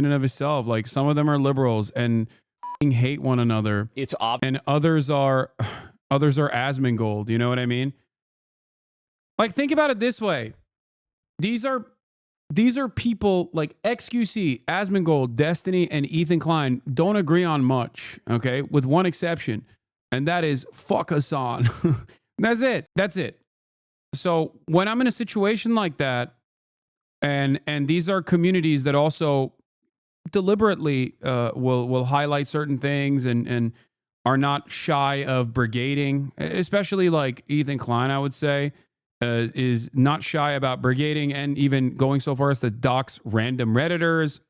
in and of itself. Like some of them are liberals and hate one another. It's obvious. And others are Asmongold. You know what I mean? Like think about it this way. These are people like XQC, Asmongold, Destiny, and Ethan Klein don't agree on much, okay? With one exception, and that is fuck Hasan. That's it. That's it. So when I'm in a situation like that, and these are communities that also deliberately will highlight certain things and are not shy of brigading, especially like Ethan Klein, I would say. Is not shy about brigading and even going so far as to dox random Redditors,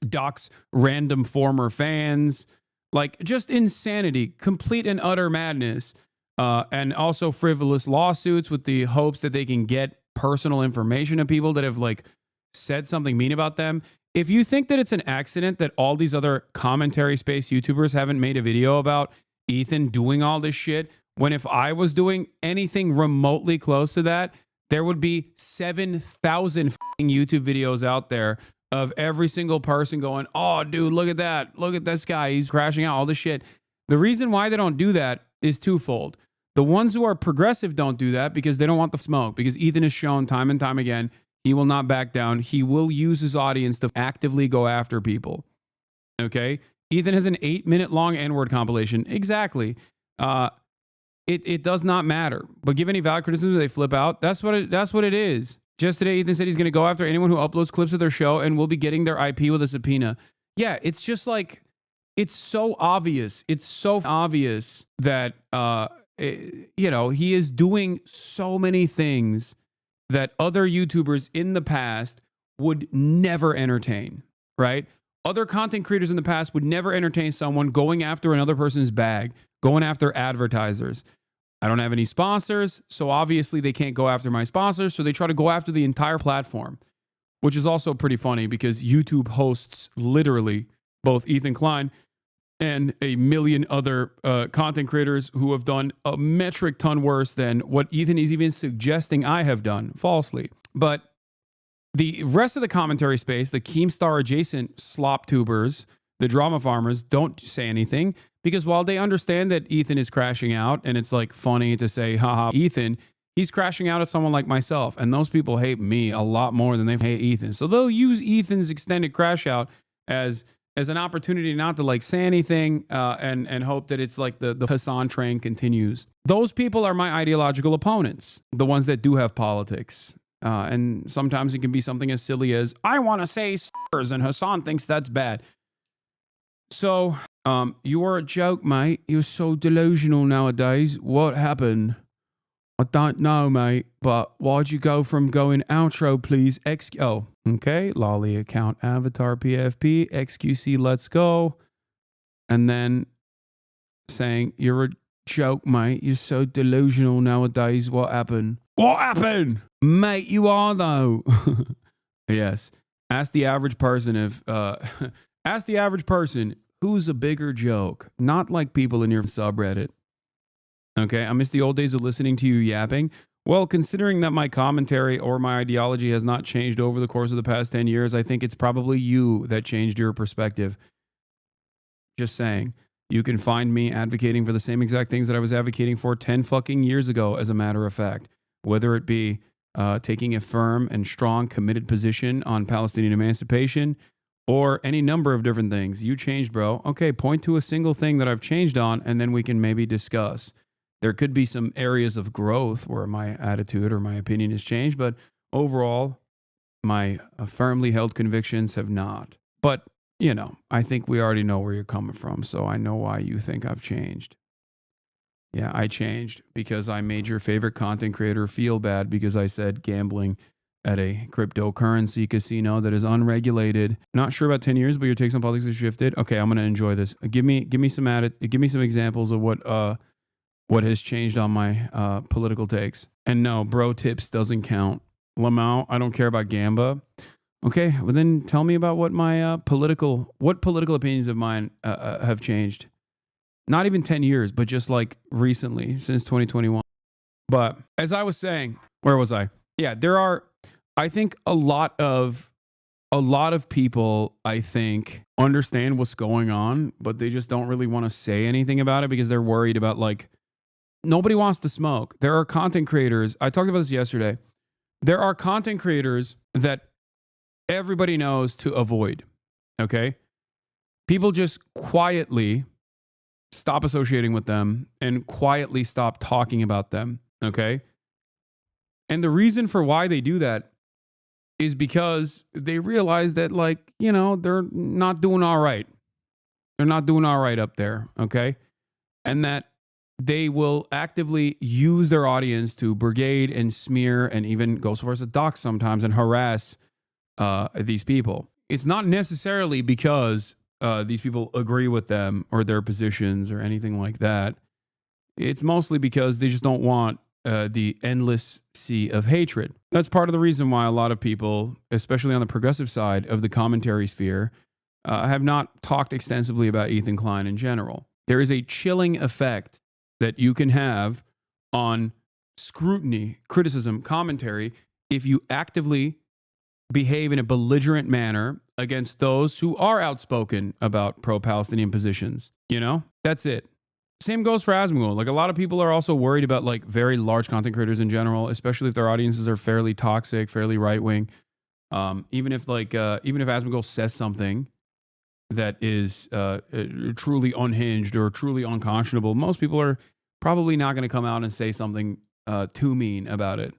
dox random former fans, like just insanity, complete and utter madness, and also frivolous lawsuits with the hopes that they can get personal information of people that have like said something mean about them. If you think that it's an accident that all these other commentary space YouTubers haven't made a video about Ethan doing all this shit, when if I was doing anything remotely close to that, there would be 7,000 YouTube videos out there of every single person going, oh, dude, look at that. Look at this guy. He's crashing out, all this shit. The reason why they don't do that is twofold. The ones who are progressive don't do that because they don't want the smoke, because Ethan has shown time and time again, he will not back down. He will use his audience to actively go after people. Okay? Ethan has an 8-minute long N-word compilation. Exactly. It does not matter. But give any valid criticism, they flip out. That's what it is. Just today, Ethan said he's going to go after anyone who uploads clips of their show and will be getting their IP with a subpoena. Yeah, it's just like, it's so obvious. It's so obvious that, you know, he is doing so many things that other YouTubers in the past would never entertain, right? Other content creators in the past would never entertain someone going after another person's bag, going after advertisers. I don't have any sponsors, so obviously they can't go after my sponsors, so they try to go after the entire platform, which is also pretty funny because YouTube hosts literally both Ethan Klein and a million other content creators who have done a metric ton worse than what Ethan is even suggesting I have done falsely. But the rest of the commentary space, the Keemstar adjacent slop tubers, the drama farmers, don't say anything because while they understand that Ethan is crashing out and it's like funny to say, haha, Ethan, he's crashing out at someone like myself. And those people hate me a lot more than they hate Ethan. So they'll use Ethan's extended crash out as an opportunity not to like say anything and hope that it's like the Hasan train continues. Those people are my ideological opponents, the ones that do have politics. And sometimes it can be something as silly as, I want to say slurs, and Hasan thinks that's bad. So, you are a joke, mate. You're so delusional nowadays. What happened? I don't know, mate, but why'd you go from going outro, please? Oh, okay. Lolly account avatar PFP, XQC, let's go. And then saying, you're a joke, mate. You're so delusional nowadays. What happened? What happened? Mate, you are, though. Yes. Ask the average person if, ask the average person who's a bigger joke. Not like people in your subreddit. Okay, I miss the old days of listening to you yapping. Well, considering that my commentary or my ideology has not changed over the course of the past 10 years, I think it's probably you that changed your perspective. Just saying. You can find me advocating for the same exact things that I was advocating for 10 fucking years ago, as a matter of fact. Whether it be taking a firm and strong, committed position on Palestinian emancipation, or any number of different things. You changed, bro. Okay, point to a single thing that I've changed on, and then we can maybe discuss. There could be some areas of growth where my attitude or my opinion has changed, but overall, my firmly held convictions have not. But, you know, I think we already know where you're coming from, so I know why you think I've changed. Yeah, I changed because I made your favorite content creator feel bad because I said gambling at a cryptocurrency casino that is unregulated. Not sure about 10 years, but your takes on politics have shifted. Okay, I'm going to enjoy this. Give me some examples of what has changed on my political takes. And no, bro tips doesn't count. Lamau, I don't care about Gamba. Okay, well then tell me about what my political opinions of mine have changed. Not even 10 years, but just like recently, since 2021. But as I was saying, where was I? Yeah, there are, I think, a lot of a lot of people, I think, understand what's going on, but they just don't really want to say anything about it because they're worried about, like, nobody wants to smoke. There are content creators. I talked about this yesterday. There are content creators that everybody knows to avoid. Okay. People just quietly stop associating with them and quietly stop talking about them. Okay. And the reason for why they do that is because they realize that, like, you know, they're not doing all right. They're not doing all right up there. Okay. And that they will actively use their audience to brigade and smear and even go so far as to dox sometimes and harass these people. It's not necessarily because these people agree with them or their positions or anything like that. It's mostly because they just don't want the endless sea of hatred. That's part of the reason why a lot of people, especially on the progressive side of the commentary sphere, have not talked extensively about Ethan Klein in general. There is a chilling effect that you can have on scrutiny, criticism, commentary if you actively behave in a belligerent manner against those who are outspoken about pro-Palestinian positions. You know, that's it. Same goes for Asmongold. Like, a lot of people are also worried about, like, very large content creators in general, especially if their audiences are fairly toxic, fairly right-wing. Even if Asmongold says something that is truly unhinged or truly unconscionable, most people are probably not going to come out and say something too mean about it.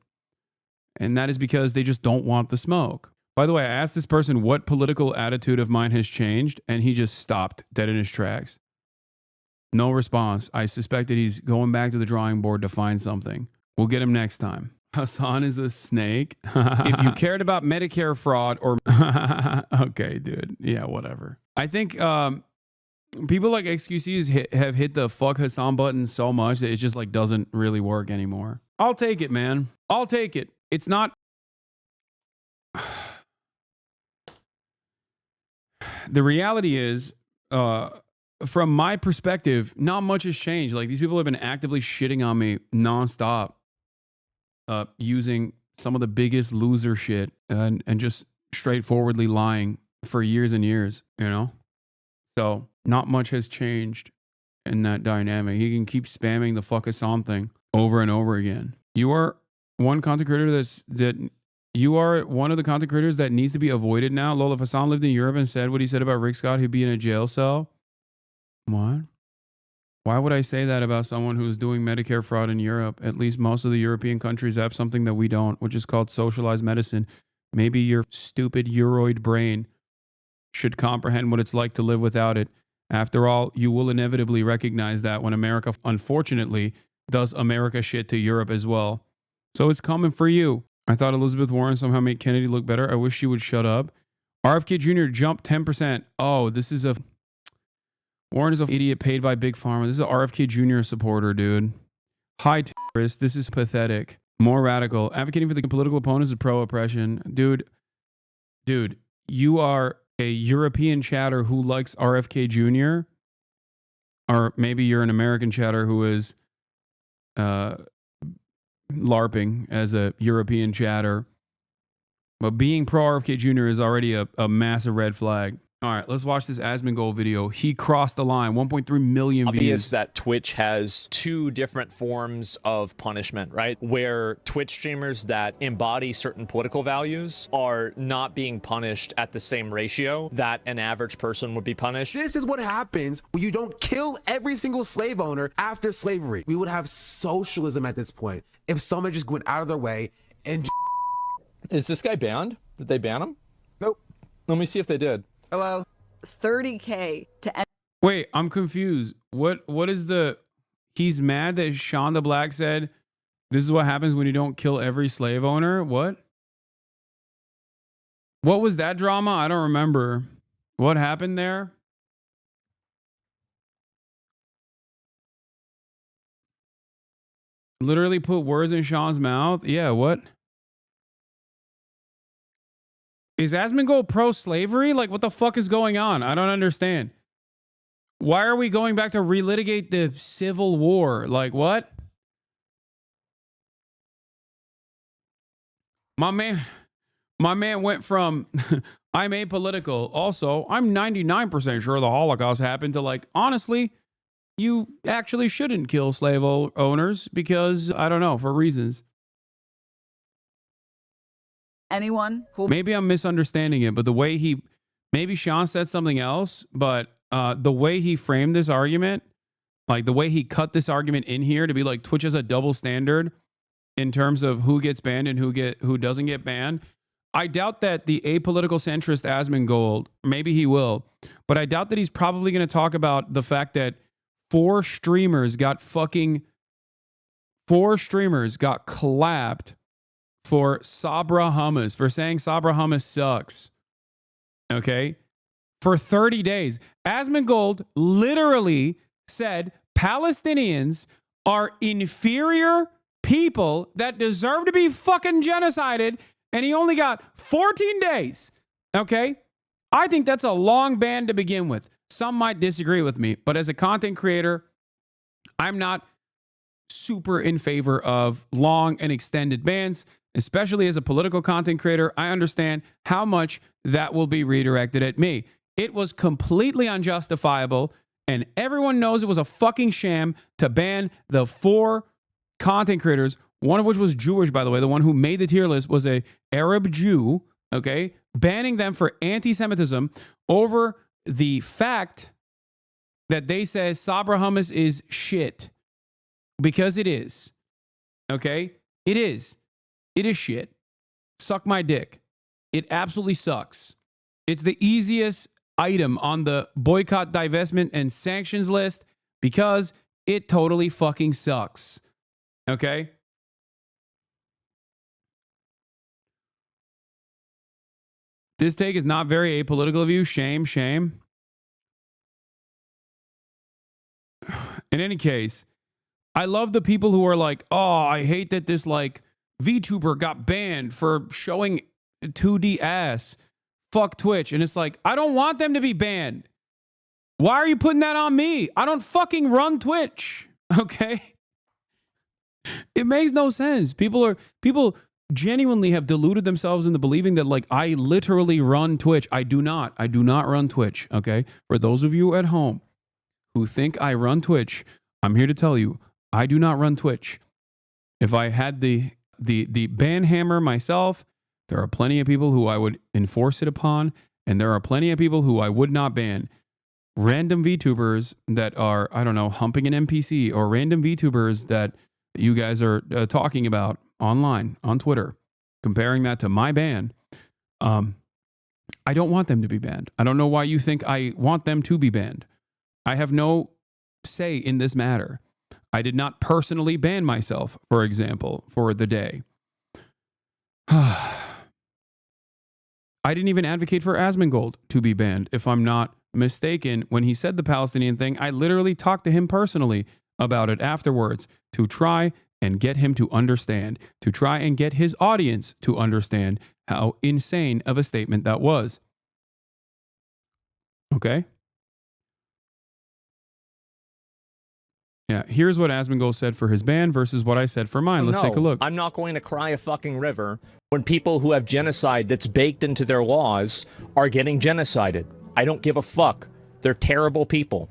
And that is because they just don't want the smoke. By the way, I asked this person what political attitude of mine has changed, and he just stopped dead in his tracks. No response. I suspect that he's going back to the drawing board to find something. We'll get him next time. Hasan is a snake. If you cared about Medicare fraud or... Okay, dude. Yeah, whatever. I think people like XQCs have hit the fuck Hasan button so much that it just, like, doesn't really work anymore. I'll take it, man. I'll take it. It's not... The reality is... from my perspective, not much has changed. Like, these people have been actively shitting on me nonstop, using some of the biggest loser shit and just straightforwardly lying for years and years, you know? So not much has changed in that dynamic. He can keep spamming the fuck Hasan thing over and over again. You are one content creator you are one of the content creators that needs to be avoided now. Lol, if Hasan lived in Europe and said what he said about Rick Scott, he'd be in a jail cell. What? Why would I say that about someone who's doing Medicare fraud in Europe? At least most of the European countries have something that we don't, which is called socialized medicine. Maybe your stupid Euroid brain should comprehend what it's like to live without it. After all, you will inevitably recognize that when America, unfortunately, does America shit to Europe as well. So it's coming for you. I thought Elizabeth Warren somehow made Kennedy look better. I wish she would shut up. RFK Jr. jumped 10%. Oh, this is a... Warren is an idiot paid by Big Pharma. This is an RFK Jr. supporter, dude. Hi, terrorist. This is pathetic. More radical. Advocating for the political opponents of pro-oppression. Dude, you are a European chatter who likes RFK Jr. Or maybe you're an American chatter who is LARPing as a European chatter. But being pro-RFK Jr. is already a massive red flag. All right, let's watch this Asmongold video. He crossed the line, 1.3 million views. Obvious that Twitch has two different forms of punishment, right? Where Twitch streamers that embody certain political values are not being punished at the same ratio that an average person would be punished. This is what happens when you don't kill every single slave owner after slavery. We would have socialism at this point if someone just went out of their way and... Is this guy banned? Did they ban him? Nope. Let me see if they did. Hello? 30K to end. Wait, I'm confused. What is the... He's mad that Shonda Black said, this is what happens when you don't kill every slave owner? What? What was that drama? I don't remember. What happened there? Literally put words in Sean's mouth? Yeah, what? Is Asmongold pro-slavery? Like, what the fuck is going on? I don't understand. Why are we going back to relitigate the Civil War? Like, what? My man went from I'm apolitical. Also, I'm 99% sure the Holocaust happened to, like, honestly, you actually shouldn't kill slave owners because, I don't know, for reasons. Anyone who Maybe I'm misunderstanding it, but the way maybe Sean said something else, but the way he framed this argument, like the way he cut this argument in here to be like Twitch has a double standard in terms of who gets banned and who doesn't get banned. I doubt that the apolitical centrist Asmongold, maybe he will, but I doubt that he's probably going to talk about the fact that 4 streamers got clapped for Sabra hummus, for saying Sabra hummus sucks. Okay? For 30 days. Asmongold literally said Palestinians are inferior people that deserve to be fucking genocided, and he only got 14 days. Okay? I think that's a long ban to begin with. Some might disagree with me, but as a content creator, I'm not super in favor of long and extended bans, especially as a political content creator. I understand how much that will be redirected at me. It was completely unjustifiable, and everyone knows it was a fucking sham to ban the 4 content creators, one of which was Jewish, by the way. The one who made the tier list was a Arab Jew, okay? Banning them for anti-Semitism over the fact that they say Sabra hummus is shit. Because it is. Okay? It is. It is shit. Suck my dick. It absolutely sucks. It's the easiest item on the boycott, divestment, and sanctions list because it totally fucking sucks. Okay? This take is not very apolitical of you. Shame, shame. In any case, I love the people who are like, oh, I hate that this like VTuber got banned for showing 2D ass. Fuck Twitch. And it's like, I don't want them to be banned. Why are you putting that on me? I don't fucking run Twitch. Okay? It makes no sense. People genuinely have deluded themselves into believing that like I literally run Twitch. I do not run Twitch. Okay? For those of you at home who think I run Twitch, I'm here to tell you, I do not run Twitch. If I had the ban hammer myself, there are plenty of people who I would enforce it upon, and there are plenty of people who I would not ban. Random VTubers that are, I don't know, humping an NPC, or random VTubers that you guys are talking about online, on Twitter, comparing that to my ban. I don't want them to be banned. I don't know why you think I want them to be banned. I have no say in this matter. I did not personally ban myself, for example, for the day. I didn't even advocate for Asmongold to be banned, if I'm not mistaken. When he said the Palestinian thing, I literally talked to him personally about it afterwards to try and get him to understand, to try and get his audience to understand how insane of a statement that was. Okay? Yeah, here's what Asmongold said for his ban versus what I said for mine. Let's take a look. I'm not going to cry a fucking river when people who have genocide that's baked into their laws are getting genocided. I don't give a fuck. They're terrible people.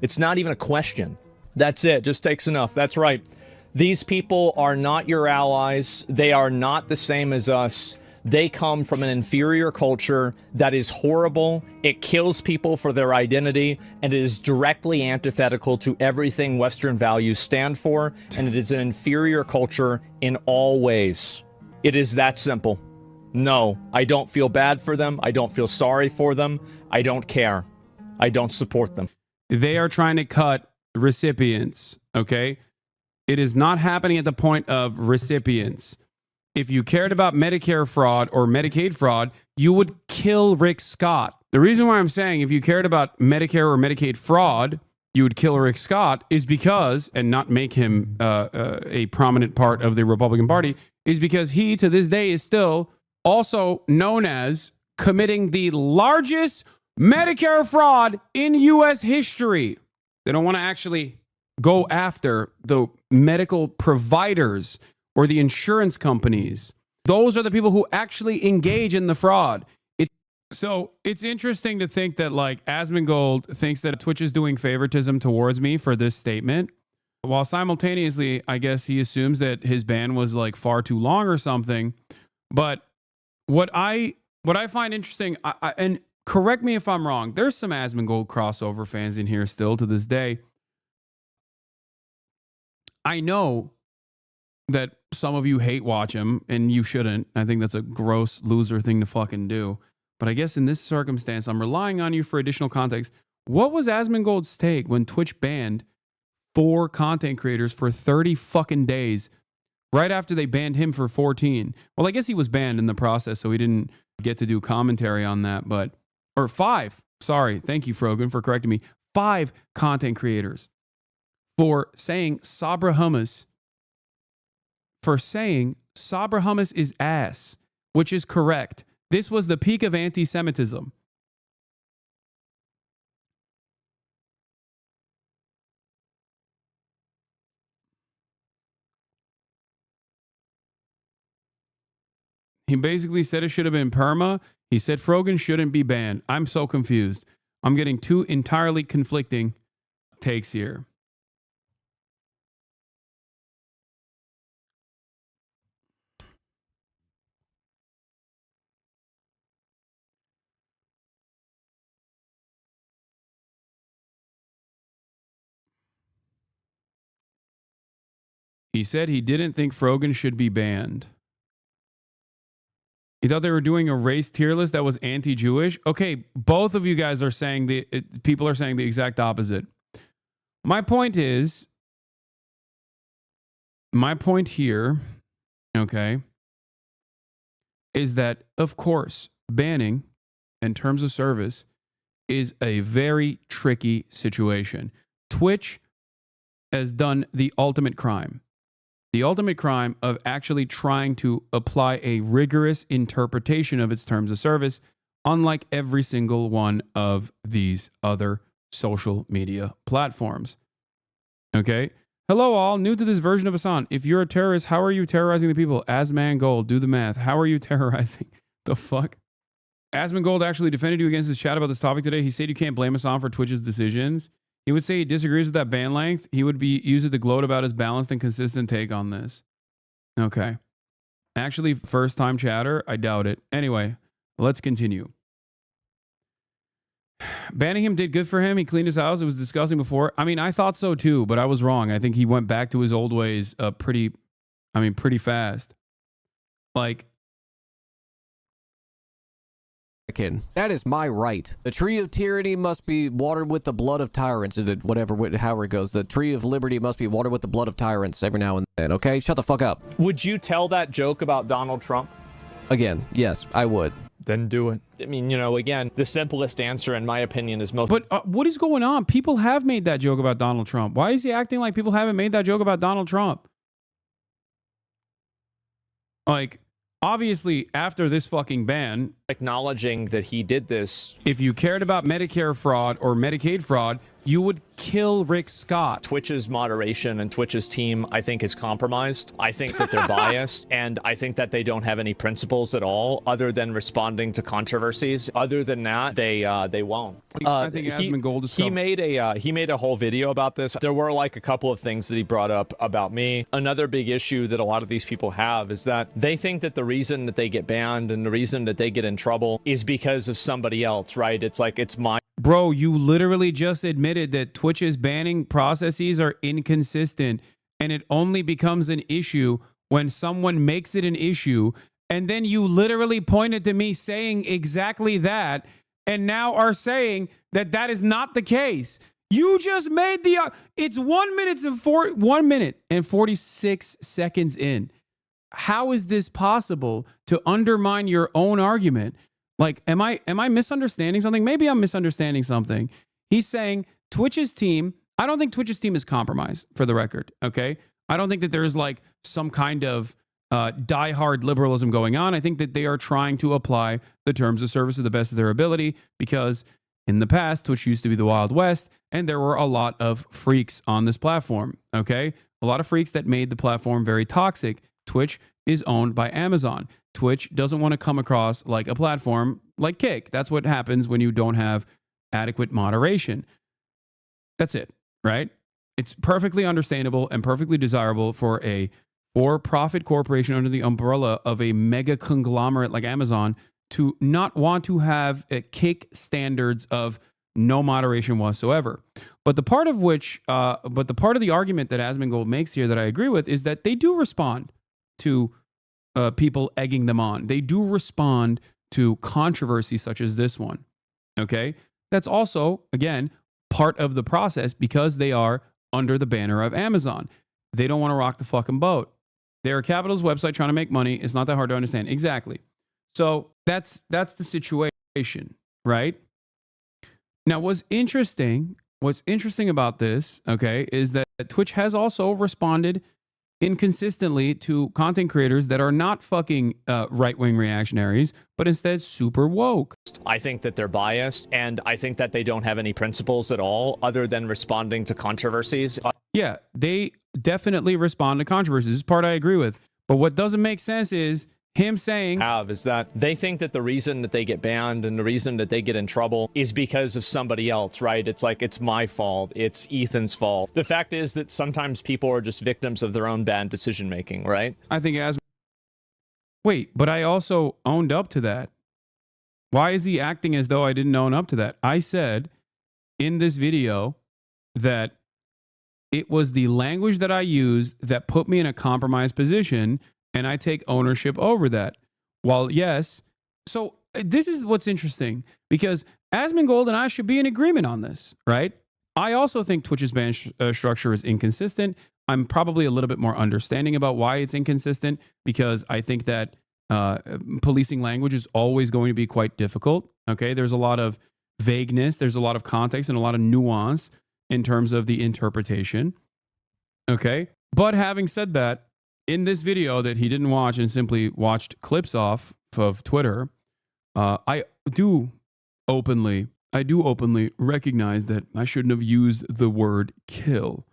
It's not even a question. That's it. Just takes enough. That's right. These people are not your allies. They are not the same as us. They come from an inferior culture that is horrible. It kills people for their identity, and it is directly antithetical to everything Western values stand for, and it is an inferior culture in all ways. It is that simple. No, I don't feel bad for them. I don't feel sorry for them. I don't care. I don't support them. They are trying to cut recipients, okay? It is not happening at the point of recipients. If you cared about Medicare fraud or Medicaid fraud, you would kill Rick Scott. The reason why I'm saying if you cared about Medicare or Medicaid fraud, you would kill Rick Scott is because, and not make him a prominent part of the Republican Party, is because he, to this day, is still also known as committing the largest Medicare fraud in U.S. history. They don't want to actually go after the medical providers or the insurance companies. Those are the people who actually engage in the fraud. So it's interesting to think that like Asmongold thinks that Twitch is doing favoritism towards me for this statement, while simultaneously, I guess he assumes that his ban was like far too long or something. But what I find interesting, and correct me if I'm wrong, there's some Asmongold crossover fans in here still to this day. I know that some of you hate watch him, and you shouldn't. I think that's a gross loser thing to fucking do. But I guess in this circumstance, I'm relying on you for additional context. What was Asmongold's take when Twitch banned 4 content creators for 30 fucking days right after they banned him for 14? Well, I guess he was banned in the process, so he didn't get to do commentary on that. Or 5. Sorry. Thank you, Frogan, for correcting me. 5 content creators for saying Sabra hummus is ass, which is correct. This was the peak of anti-Semitism. He basically said it should have been perma. He said Frogan shouldn't be banned. I'm so confused. I'm getting 2 entirely conflicting takes here. He said he didn't think Frogan should be banned. He thought they were doing a race tier list that was anti-Jewish. Okay, both of you guys are saying people are saying the exact opposite. My point here, okay, is that, of course, banning in terms of service is a very tricky situation. Twitch has done the ultimate crime. The ultimate crime of actually trying to apply a rigorous interpretation of its terms of service, unlike every single one of these other social media platforms. Okay? Hello all, new to this version of Hasan. If you're a terrorist, how are you terrorizing the people? Asmongold, do the math. How are you terrorizing? The fuck? Asmongold actually defended you against this chat about this topic today. He said you can't blame Hasan for Twitch's decisions. He would say he disagrees with that ban length. He would use it to gloat about his balanced and consistent take on this. Okay. Actually, first time chatter, I doubt it. Anyway, let's continue. Banning him did good for him. He cleaned his house. It was disgusting before. I mean, I thought so too, but I was wrong. I think he went back to his old ways pretty fast. Like, that is my right. The tree of tyranny must be watered with the blood of tyrants, or however it goes. The tree of liberty must be watered with the blood of tyrants every now and then, okay? Shut the fuck up. Would you tell that joke about Donald Trump? Again, yes, I would. Then do it. I mean, again, the simplest answer, in my opinion, is most... But what is going on? People have made that joke about Donald Trump. Why is he acting like people haven't made that joke about Donald Trump? Like... Obviously, after this fucking ban, acknowledging that he did this. If you cared about Medicare fraud or Medicaid fraud, you would kill Rick Scott. Twitch's moderation and Twitch's team, I think, is compromised. I think that they're biased, and I think that they don't have any principles at all other than responding to controversies. Other than that, they won't. I think Asmongold is... He made a whole video about this. There were like a couple of things that he brought up about me. Another big issue that a lot of these people have is that they think that the reason that they get banned and the reason that they get in trouble is because of somebody else, right? It's like, it's my... Bro, you literally just admitted that Twitch's banning processes are inconsistent, and it only becomes an issue when someone makes it an issue, and then you literally pointed to me saying exactly that, and now are saying that that is not the case. You just made the... It's 1 minute and 46 seconds in. How is this possible to undermine your own argument? Like, am I misunderstanding something? Maybe I'm misunderstanding something. He's saying Twitch's team, I don't think Twitch's team is compromised, for the record, okay? I don't think that there's like some kind of diehard liberalism going on. I think that they are trying to apply the terms of service to the best of their ability, because in the past, Twitch used to be the Wild West, and there were a lot of freaks on this platform, okay? A lot of freaks that made the platform very toxic. Twitch is owned by Amazon. Twitch doesn't want to come across like a platform like cake. That's what happens when you don't have adequate moderation. That's it, right? It's perfectly understandable and perfectly desirable for a for-profit corporation under the umbrella of a mega conglomerate like Amazon to not want to have cake standards of no moderation whatsoever. But the part of the argument that Asmongold makes here that I agree with is that they do respond to people egging them on. They do respond to controversy such as this one. Okay, that's also again part of the process because they are under the banner of Amazon. They don't want to rock the fucking boat. They're a capitalist website trying to make money. It's not that hard to understand. Exactly. So that's the situation, right? Now, what's interesting about this, okay, is that Twitch has also responded inconsistently to content creators that are not fucking right-wing reactionaries, but instead super woke. I think that they're biased, and I think that they don't have any principles at all other than responding to controversies. Yeah, they definitely respond to controversies. This part I agree with. But what doesn't make sense is him saying is that they think that the reason that they get banned and the reason that they get in trouble is because of somebody else, right? It's like, it's my fault. It's Ethan's fault. The fact is that sometimes people are just victims of their own bad decision making, right? I think wait, but I also owned up to that. Why is he acting as though I didn't own up to that? I said in this video that it was the language that I used that put me in a compromised position, and I take ownership over that. While yes, so this is what's interesting because Asmongold and I should be in agreement on this, right? I also think Twitch's ban structure is inconsistent. I'm probably a little bit more understanding about why it's inconsistent because I think that policing language is always going to be quite difficult. Okay, there's a lot of vagueness, there's a lot of context, and a lot of nuance in terms of the interpretation. Okay, but having said that, in this video that he didn't watch and simply watched clips off of Twitter, I do openly recognize that I shouldn't have used the word kill.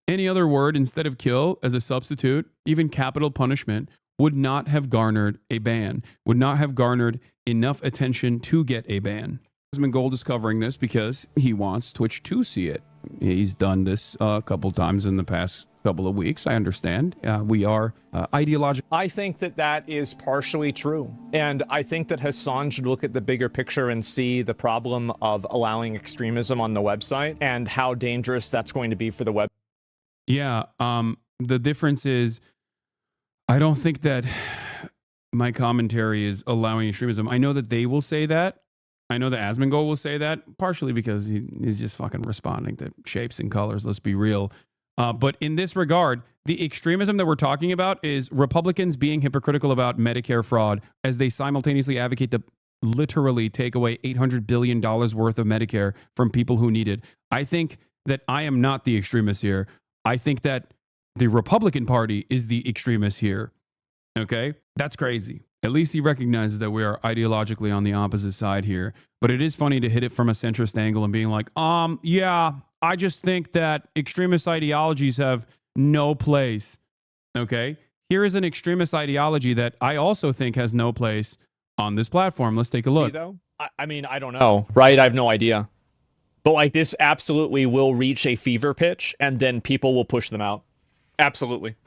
Any other word instead of kill as a substitute, even capital punishment, would not have garnered a ban, would not have garnered enough attention to get a ban. Asmongold is covering this because he wants Twitch to see it. He's done this a couple times in the past couple of weeks. I understand. We are ideological. I think that that is partially true. And I think that Hasan should look at the bigger picture and see the problem of allowing extremism on the website and how dangerous that's going to be for the web. Yeah. The difference is I don't think that my commentary is allowing extremism. I know that they will say that. I know that Asmongold will say that, partially because he's just fucking responding to shapes and colors. Let's be real. But in this regard, the extremism that we're talking about is Republicans being hypocritical about Medicare fraud as they simultaneously advocate to literally take away $800 billion worth of Medicare from people who need it. I think that I am not the extremist here. I think that the Republican Party is the extremist here. Okay? That's crazy. At least he recognizes that we are ideologically on the opposite side here. But it is funny to hit it from a centrist angle and being like, yeah, I just think that extremist ideologies have no place. Okay? Here is an extremist ideology that I also think has no place on this platform. Let's take a look. I mean, I don't know, right? I have no idea. But like this absolutely will reach a fever pitch and then people will push them out. Absolutely.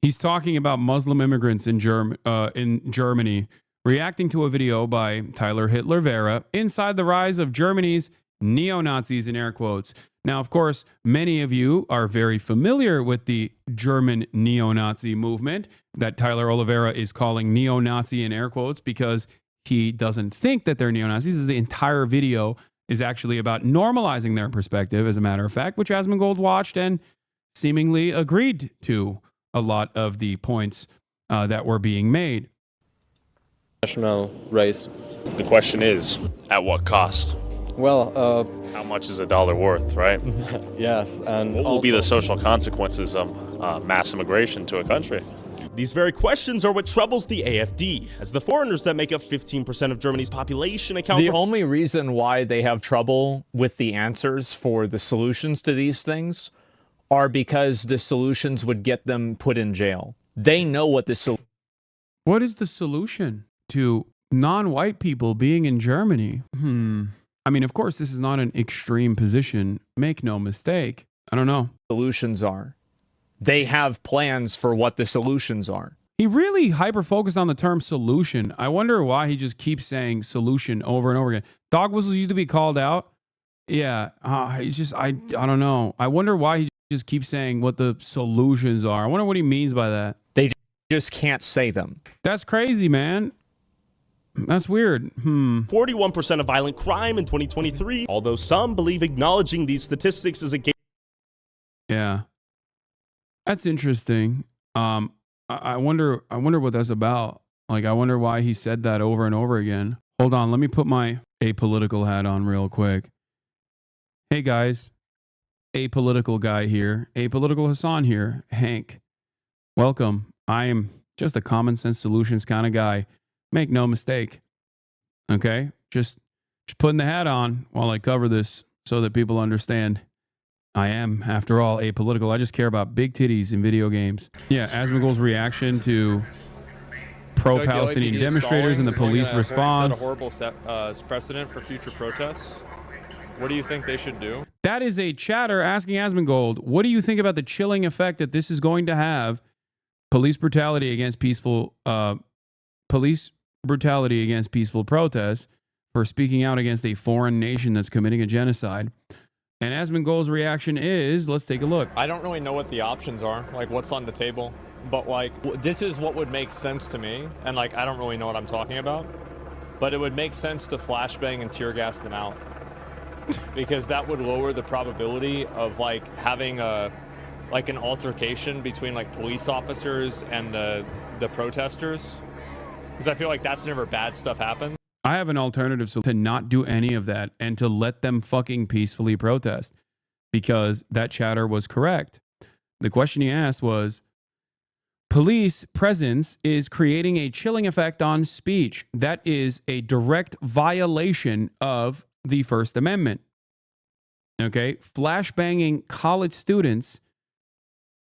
He's talking about Muslim immigrants in Germany, reacting to a video by Tyler Hitler Vera inside the rise of Germany's neo-Nazis in air quotes. Now, of course, many of you are very familiar with the German neo-Nazi movement that Tyler Oliveira is calling neo-Nazi in air quotes because he doesn't think that they're neo-Nazis. The entire video is actually about normalizing their perspective, as a matter of fact, which Asmongold watched and seemingly agreed to a lot of the points that were being made. National race. The question is, at what cost? Well, how much is a dollar worth, right? yes, and what will be the social consequences of mass immigration to a country? These very questions are what troubles the AfD, as the foreigners that make up 15% of Germany's population account for... The only reason why they have trouble with the answers for the solutions to these things are because the solutions would get them put in jail. They know what the What is the solution to non-white people being in Germany. I mean, of course, this is not an extreme position. Make no mistake. I don't know. Solutions are. They have plans for what the solutions are. He really hyper-focused on the term solution. I wonder why he just keeps saying solution over and over again. Dog whistles used to be called out. Yeah, it's just, I don't know. I wonder why he just keeps saying what the solutions are. I wonder what he means by that. They just can't say them. That's crazy, man. That's weird. 41% of violent crime in 2023, although some believe acknowledging these statistics is a game. Yeah. That's interesting. I wonder what that's about. Like, I wonder why he said that over and over again. Hold on, let me put my apolitical hat on real quick. Hey guys, apolitical guy here. Apolitical Hasan here. Hank. Welcome. I am just a common sense solutions kind of guy. Make no mistake. Okay? Just putting the hat on while I cover this so that people understand I am, after all, apolitical. I just care about big titties in video games. Yeah, Asmongold's reaction to pro-Palestinian demonstrators and the police response. Set a horrible precedent for future protests. What do you think they should do? That is a chatter asking Asmongold, what do you think about the chilling effect that this is going to have? Police brutality against peaceful protests for speaking out against a foreign nation that's committing a genocide. And Asmongold's reaction is, let's take a look. I don't really know what the options are, like what's on the table, but like this is what would make sense to me, and like I don't really know what I'm talking about, but it would make sense to flashbang and tear gas them out, because that would lower the probability of like having an altercation between like police officers and the protesters, because I feel like that's whenever bad stuff happens. I have an alternative solution to not do any of that and to let them fucking peacefully protest, because that chatter was correct. The question he asked was, police presence is creating a chilling effect on speech. That is a direct violation of the First Amendment. Okay? Flashbanging college students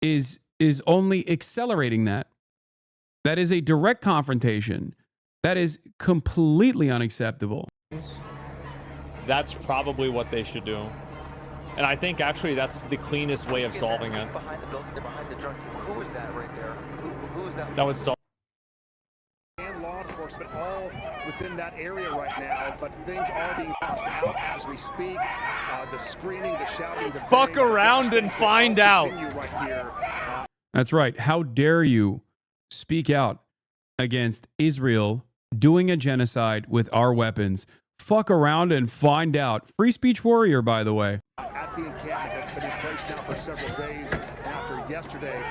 is only accelerating that. That is a direct confrontation. That is completely unacceptable. That's probably what they should do. And I think actually that's the cleanest way of solving it. Behind the building, they're behind the drunk. Who is that right there? Who is that? That would solve. And law enforcement all within that area right now, but things are being tossed out as we speak. The screaming, the shouting, the fuck around and find out. That's right. How dare you speak out against Israel doing a genocide with our weapons? Fuck around and find out. Free speech warrior, by the way. At the encampment that's been in place now for several days after yesterday.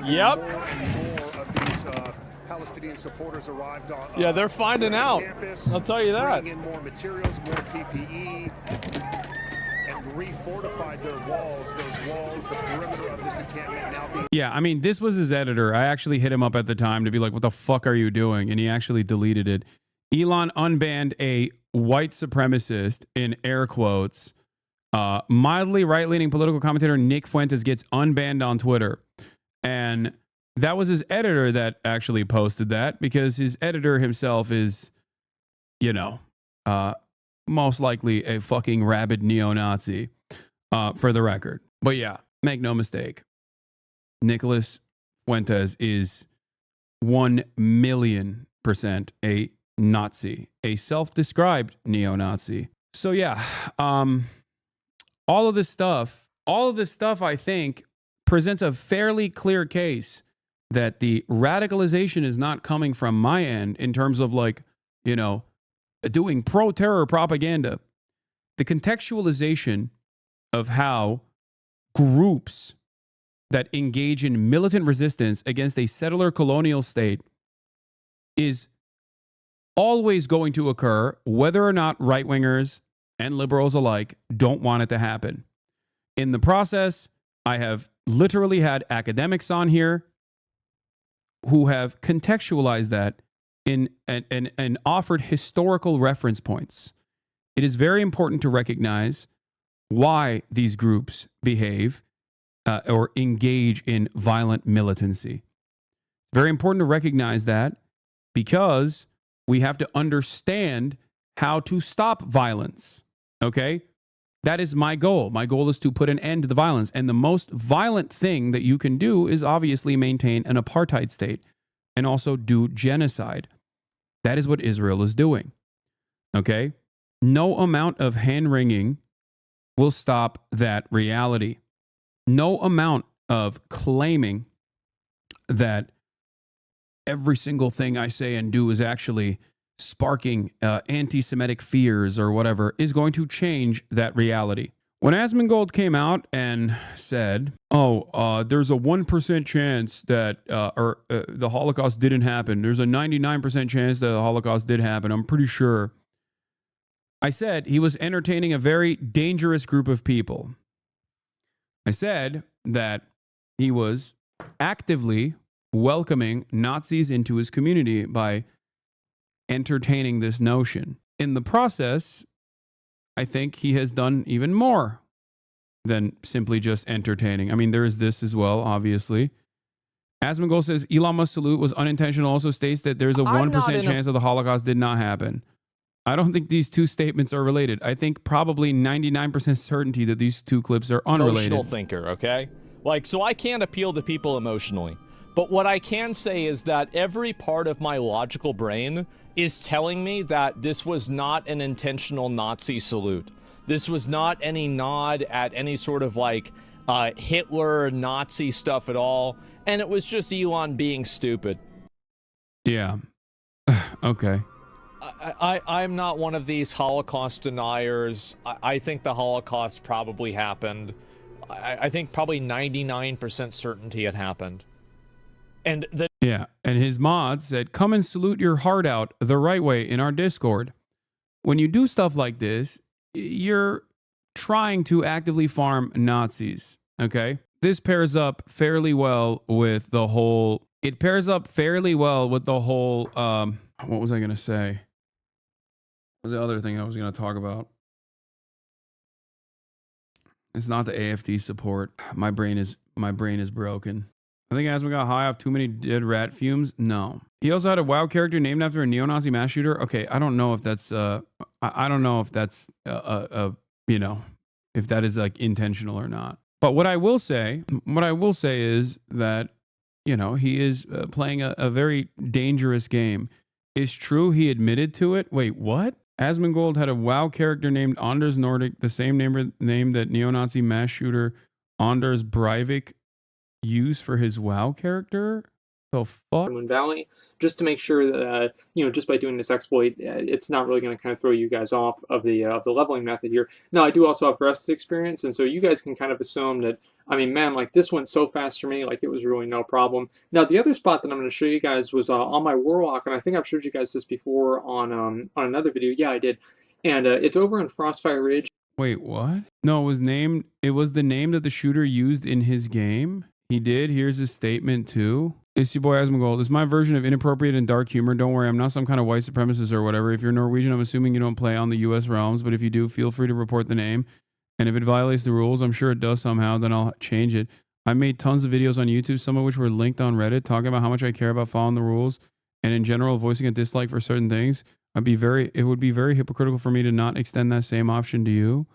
Yep. More and more of these Palestinian supporters arrived on. Yeah, they're finding out. Campus, I'll tell you that. Bringing in more materials, more PPE, and refortified their walls. Those walls, the perimeter of this encampment now being. Yeah, I mean, this was his editor. I actually hit him up at the time to be like, what the fuck are you doing? And he actually deleted it. Elon unbanned a white supremacist, in air quotes. Mildly right-leaning political commentator Nick Fuentes gets unbanned on Twitter. And that was his editor that actually posted that, because his editor himself is, most likely a fucking rabid neo-Nazi, for the record. But yeah, make no mistake. Nicholas Fuentes is 1,000,000% a Nazi, a self-described neo-Nazi. So yeah, all of this stuff, I think, presents a fairly clear case that the radicalization is not coming from my end in terms of doing pro-terror propaganda. The contextualization of how groups that engage in militant resistance against a settler colonial state is always going to occur, whether or not right-wingers and liberals alike don't want it to happen. In the process, I have literally had academics on here who have contextualized that and offered historical reference points. It is very important to recognize why these groups behave or engage in violent militancy. Very important to recognize that, because We have to understand how to stop violence. Okay? That is my goal. My goal is to put an end to the violence. And the most violent thing that you can do is obviously maintain an apartheid state and also do genocide. That is what Israel is doing. Okay? No amount of hand-wringing will stop that reality. No amount of claiming that every single thing I say and do is actually sparking anti-Semitic fears or whatever is going to change that reality. When Asmongold came out and said, there's a 1% chance that the Holocaust didn't happen. There's a 99% chance that the Holocaust did happen. I'm pretty sure. I said he was entertaining a very dangerous group of people. I said that he was actively welcoming Nazis into his community by entertaining this notion. In the process, I think he has done even more than simply just entertaining. I mean, there is this as well, obviously. Asmongold says Elon Musk's salute was unintentional, also states that there's a 1% chance of the Holocaust did not happen. I don't think these two statements are related. I think probably 99% certainty that these two clips are unrelated. Emotional thinker, okay? Like, so I can't appeal to people emotionally. But what I can say is that every part of my logical brain is telling me that this was not an intentional Nazi salute. This was not any nod at any sort of like Hitler Nazi stuff at all. And it was just Elon being stupid. Yeah. Okay. I'm not one of these Holocaust deniers. I think the Holocaust probably happened. I think probably 99% certainty it happened. And yeah, and his mod said, come and salute your heart out the right way in our Discord. When you do stuff like this, you're trying to actively farm Nazis, okay? This pairs up fairly well with the whole, what was I going to say? What was the other thing I was going to talk about? It's not the AFD support. My brain is broken. I think Asma got high off too many dead rat fumes. No. He also had a WoW character named after a neo-Nazi mass shooter. Okay, I don't know if that's I don't know if that's if that is like intentional or not. But what I will say is that he is playing a very dangerous game. It's true he admitted to it. Wait, what? Asmongold had a WoW character named Anders Nordic, the same name that neo-Nazi mass shooter Anders Breivik used for his WoW character? The fuck? Moon Valley, just to make sure that just by doing this exploit, it's not really going to kind of throw you guys off of the leveling method here. Now, I do also have rested experience, and so you guys can kind of assume that. I mean, man, like this went so fast for me, like it was really no problem. Now, the other spot that I'm going to show you guys was on my Warlock, and I think I've showed you guys this before on another video. Yeah, I did, and it's over in Frostfire Ridge. Wait, what? No, it was the name that the shooter used in his game. He did. Here's his statement too. It's your boy Asmongold. It's my version of inappropriate and dark humor. Don't worry, I'm not some kind of white supremacist or whatever. If you're Norwegian, I'm assuming you don't play on the U.S. realms, but if you do, feel free to report the name. And if it violates the rules, I'm sure it does somehow, then I'll change it. I made tons of videos on YouTube, some of which were linked on Reddit, talking about how much I care about following the rules and in general voicing a dislike for certain things. It would be very hypocritical for me to not extend that same option to you.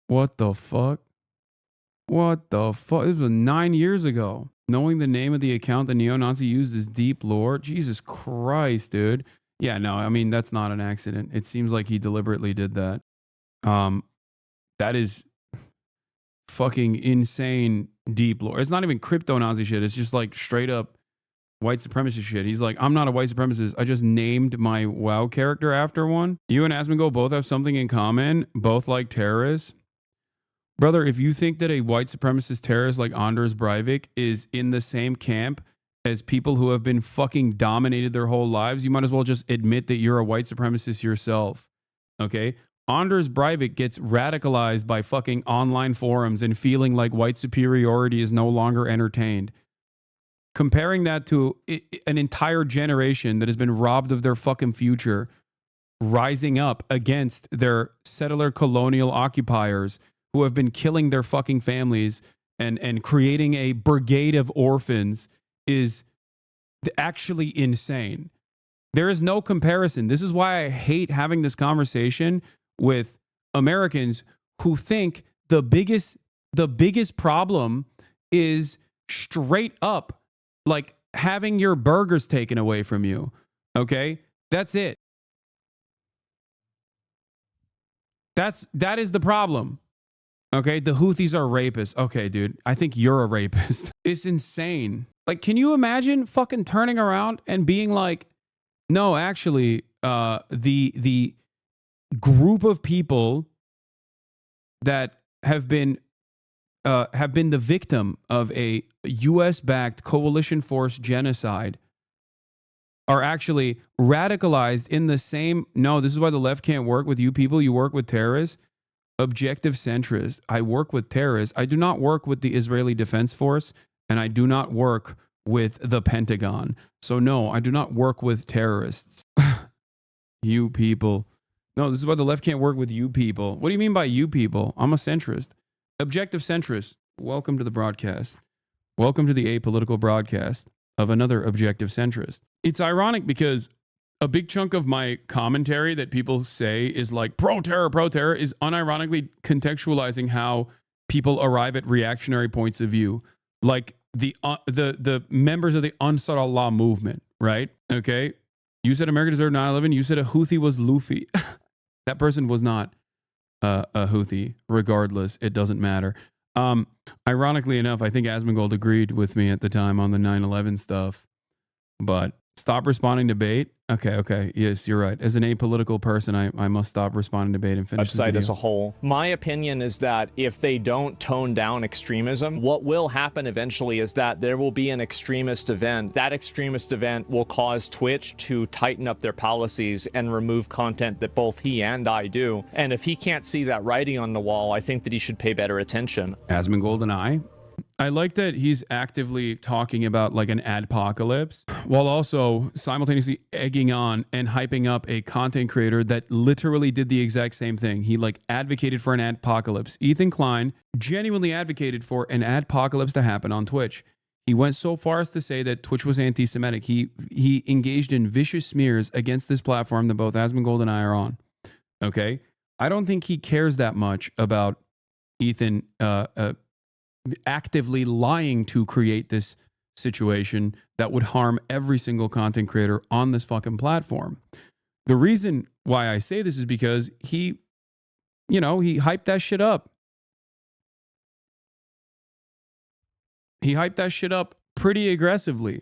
What the fuck? What the fuck? This was 9 years ago. Knowing the name of the account the neo-Nazi used is deep lore. Jesus Christ, dude. Yeah, no, I mean, that's not an accident. It seems like he deliberately did that. That is fucking insane deep lore. It's not even crypto-Nazi shit. It's just like straight up white supremacist shit. He's like, I'm not a white supremacist. I just named my WoW character after one. You and Asmongold both have something in common. Both like terrorists. Brother, if you think that a white supremacist terrorist like Anders Breivik is in the same camp as people who have been fucking dominated their whole lives, you might as well just admit that you're a white supremacist yourself. Okay? Anders Breivik gets radicalized by fucking online forums and feeling like white superiority is no longer entertained. Comparing that to an entire generation that has been robbed of their fucking future, rising up against their settler colonial occupiers who have been killing their fucking families and creating a brigade of orphans is actually insane. There is no comparison. This is why I hate having this conversation with Americans who think the biggest problem is straight up like having your burgers taken away from you. Okay? That's it. That is the problem. Okay? The Houthis are rapists. Okay, dude. I think you're a rapist. It's insane. Like, can you imagine fucking turning around and being like, no, actually, the group of people that have been the victim of a U.S.-backed coalition force genocide are actually radicalized in the same. No, this is why the left can't work with you people. You work with terrorists. Objective centrist. I work with terrorists. I do not work with the Israeli Defense Force, and I do not work with the Pentagon. So no, I do not work with terrorists. You people. No, this is why the left can't work with you people. What do you mean by you people? I'm a centrist. Objective centrist. Welcome to the broadcast. Welcome to the apolitical broadcast of another objective centrist. It's ironic because a big chunk of my commentary that people say is like pro-terror is unironically contextualizing how people arrive at reactionary points of view. Like the members of the Ansar Allah movement, right? Okay. You said America deserved 9/11. You said a Houthi was Luffy. That person was not a Houthi. Regardless, it doesn't matter. Ironically enough, I think Asmongold agreed with me at the time on the 9/11 stuff. But stop responding to bait. Okay. Yes, you're right. As an apolitical person, I must stop responding to bait and finish this Website video. as a whole. My opinion is that if they don't tone down extremism, what will happen eventually is that there will be an extremist event. That extremist event will cause Twitch to tighten up their policies and remove content that both he and I do. And if he can't see that writing on the wall, I think that he should pay better attention. Asmongold and I like that he's actively talking about like an adpocalypse while also simultaneously egging on and hyping up a content creator that literally did the exact same thing. He like advocated for an adpocalypse. Ethan Klein genuinely advocated for an adpocalypse to happen on Twitch. He went so far as to say that Twitch was anti-Semitic. He engaged in vicious smears against this platform that both Asmongold and I are on. Okay? I don't think he cares that much about Ethan actively lying to create this situation that would harm every single content creator on this fucking platform. The reason why I say this is because he hyped that shit up. He hyped that shit up pretty aggressively.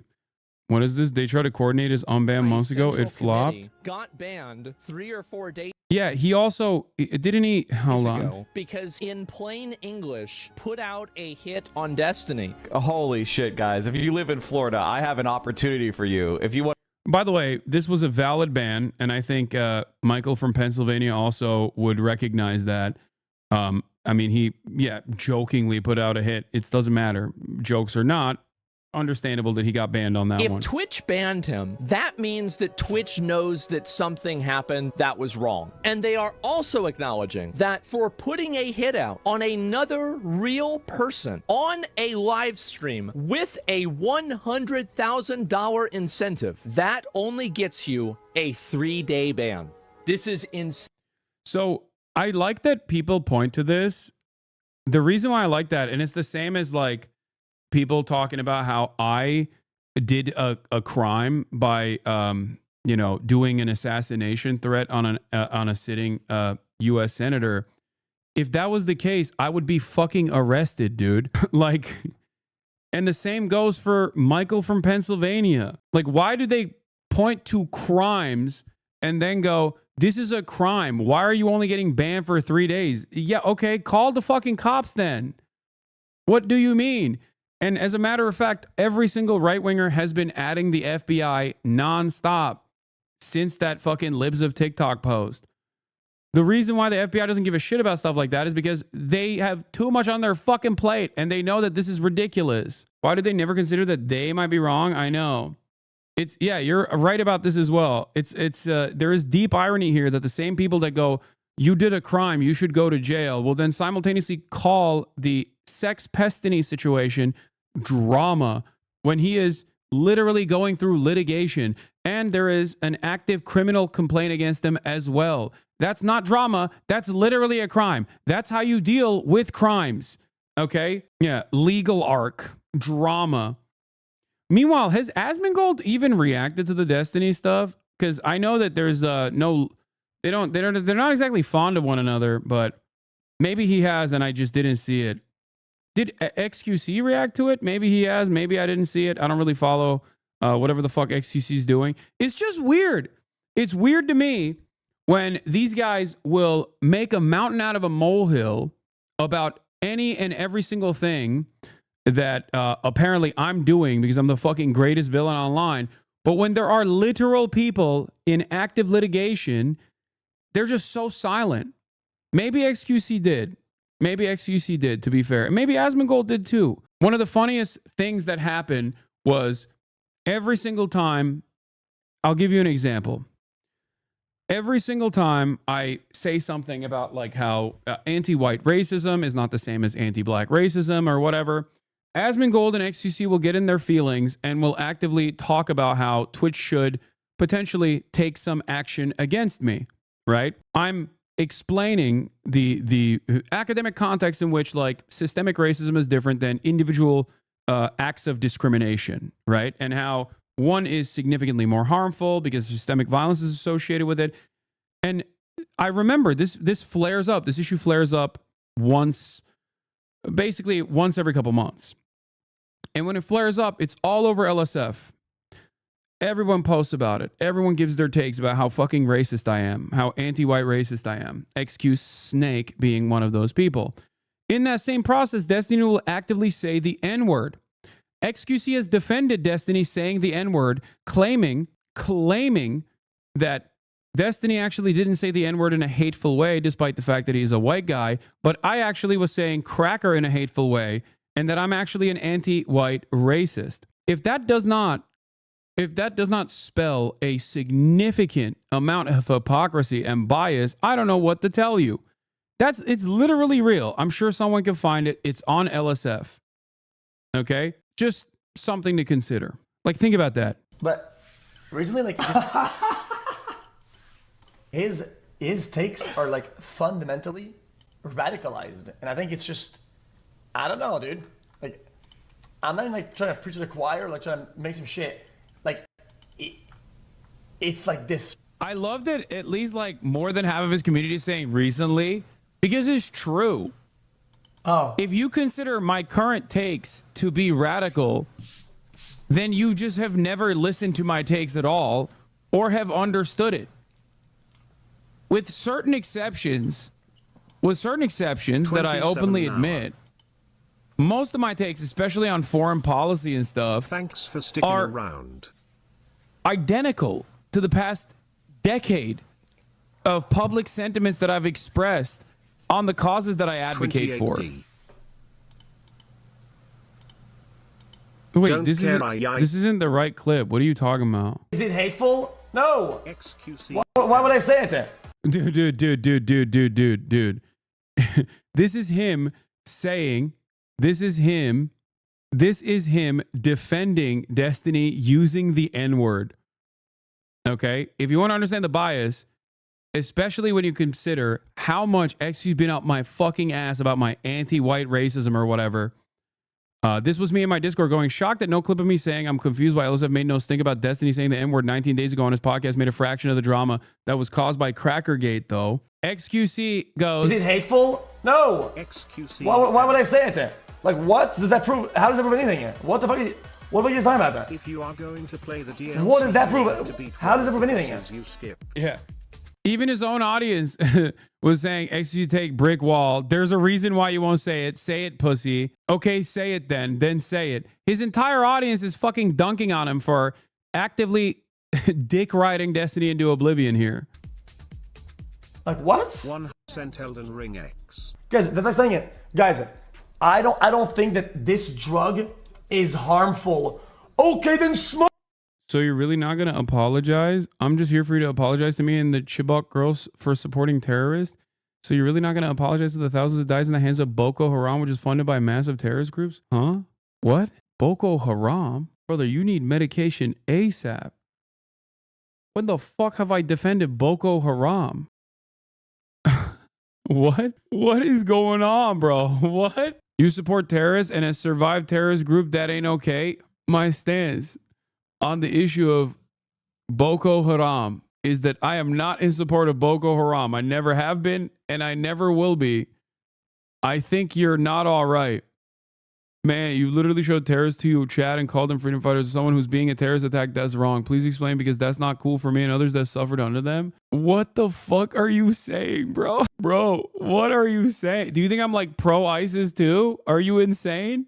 What is this? They tried to coordinate his unban months ago. It flopped. Got banned 3 or 4 days. Yeah, he also didn't he hold on. Because in plain English, put out a hit on Destiny. Holy shit, guys. If you live in Florida, I have an opportunity for you. If you want. By the way, this was a valid ban, and I think Michael from Pennsylvania also would recognize that. I mean, he jokingly put out a hit. It doesn't matter. Jokes or not. Understandable that he got banned on that one. If Twitch banned him, that means that Twitch knows that something happened that was wrong. And they are also acknowledging that for putting a hit out on another real person on a live stream with a $100,000 incentive, that only gets you a 3-day ban. This is insane. So I like that people point to this. The reason why I like that, and it's the same as like people talking about how I did a crime by, doing an assassination threat on a sitting U.S. senator. If that was the case, I would be fucking arrested, dude. Like, and the same goes for Michael from Pennsylvania. Like, why do they point to crimes and then go, this is a crime. Why are you only getting banned for 3 days? Yeah, okay, call the fucking cops then. What do you mean? And as a matter of fact, every single right-winger has been adding the FBI nonstop since that fucking Libs of TikTok post. The reason why the FBI doesn't give a shit about stuff like that is because they have too much on their fucking plate and they know that this is ridiculous. Why did they never consider that they might be wrong? I know. You're right about this as well. There is deep irony here that the same people that go, you did a crime, you should go to jail, will then simultaneously call the Sex Pestiny situation drama when he is literally going through litigation And there is an active criminal complaint against him as well. That's not drama. That's literally a crime. That's how you deal with crimes. Okay? Yeah, legal arc, drama. Meanwhile, has Asmongold even reacted to the Destiny stuff? Because I know that there's they're not exactly fond of one another, but maybe he has and I just didn't see it. Did XQC react to it? Maybe he has. Maybe I didn't see it. I don't really follow whatever the fuck XQC is doing. It's just weird. It's weird to me when these guys will make a mountain out of a molehill about any and every single thing that apparently I'm doing because I'm the fucking greatest villain online. But when there are literal people in active litigation, they're just so silent. Maybe XQC did. Maybe XQC did, to be fair. Maybe Asmongold did too. One of the funniest things that happened was every single time, I'll give you an example. Every single time I say something about like how anti-white racism is not the same as anti-black racism or whatever, Asmongold and XQC will get in their feelings and will actively talk about how Twitch should potentially take some action against me, right? I'm explaining the academic context in which like systemic racism is different than individual acts of discrimination, right? And how one is significantly more harmful because systemic violence is associated with it. And I remember this flares up, this issue flares up basically once every couple months. And when it flares up, it's all over LSF. Everyone posts about it. Everyone gives their takes about how fucking racist I am, how anti-white racist I am. XQ Snake being one of those people. In that same process, Destiny will actively say the N-word. XQC has defended Destiny saying the N-word, claiming that Destiny actually didn't say the N-word in a hateful way, despite the fact that he's a white guy, but I actually was saying cracker in a hateful way, and that I'm actually an anti-white racist. If that does not spell a significant amount of hypocrisy and bias, I don't know what to tell you. It's literally real. I'm sure someone can find it. It's on LSF. Okay? Just something to consider. Like, think about that. But recently, like, his takes are like fundamentally radicalized, and I think it's just, I don't know, dude. Like, I'm not even like trying to preach to the choir, like trying to make some shit. Like, it's like this. I love that at least like more than half of his community is saying recently, because it's true. Oh. If you consider my current takes to be radical, then you just have never listened to my takes at all or have understood it. With certain exceptions that I openly admit, most of my takes, especially on foreign policy and stuff, thanks for sticking are around, identical to the past decade of public sentiments that I've expressed on the causes that I advocate for. Wait, this isn't the right clip. What are you talking about? Is it hateful? No. Why would I say it then? Dude. This is him saying, this is him defending Destiny using the N-word. Okay? If you want to understand the bias, especially when you consider how much XQ's been up my fucking ass about my anti-white racism or whatever. This was me in my Discord going, shocked that no clip of me saying I'm confused why LSF made no stink about Destiny saying the N-word 19 days ago on his podcast made a fraction of the drama that was caused by Crackergate, though. XQC goes... Is it hateful? No. XQC. Why would I say it then? Like, what does that prove? How does that prove anything here? What the fuck are you talking about that? If you are going to play the DLC, what does that prove? How does that prove anything here? You skip. Yeah. Even his own audience was saying, XQC take brick wall. There's a reason why you won't say it. Say it, pussy. Okay, say it then. Then say it. His entire audience is fucking dunking on him for actively dick riding Destiny into oblivion here. Like, what? 1% Elden Ring X. Guys, that's like saying it. Guys, I don't think that this drug is harmful. Okay, then smoke. So you're really not going to apologize? I'm just here for you to apologize to me and the Chibok girls for supporting terrorists? So you're really not going to apologize to the thousands that dies in the hands of Boko Haram, which is funded by massive terrorist groups? Huh? What? Boko Haram? Brother, you need medication ASAP. When the fuck have I defended Boko Haram? What? What is going on, bro? What? You support terrorists and a survived terrorist group? That ain't okay. My stance on the issue of Boko Haram is that I am not in support of Boko Haram. I never have been, and I never will be. I think you're not all right. Man, you literally showed terrorists to your chat and called them freedom fighters. Someone who's being a terrorist attack, that's wrong. Please explain, because that's not cool for me and others that suffered under them. What the fuck are you saying, bro? Bro, what are you saying? Do you think I'm like pro-ISIS too? Are you insane?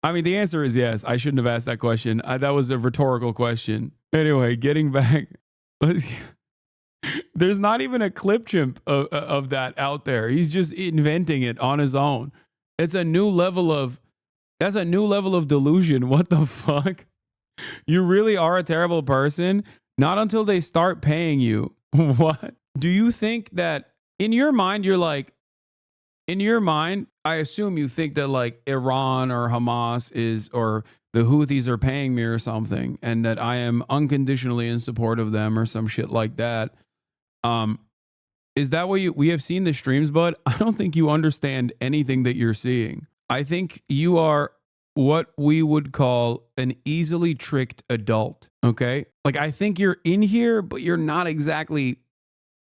I mean, the answer is yes. I shouldn't have asked that question. That was a rhetorical question. Anyway, getting back. There's not even a clip chimp of that out there. He's just inventing it on his own. It's a new level of, that's a new level of delusion. What the fuck? You really are a terrible person? Not until they start paying you. What? Do you think that in your mind, you're like, in your mind, I assume you think that like Iran or Hamas is, or the Houthis are paying me or something, and that I am unconditionally in support of them or some shit like that. Is that what we have seen the streams, bud? I don't think you understand anything that you're seeing. I think you are what we would call an easily tricked adult, okay? Like, I think you're in here, but you're not exactly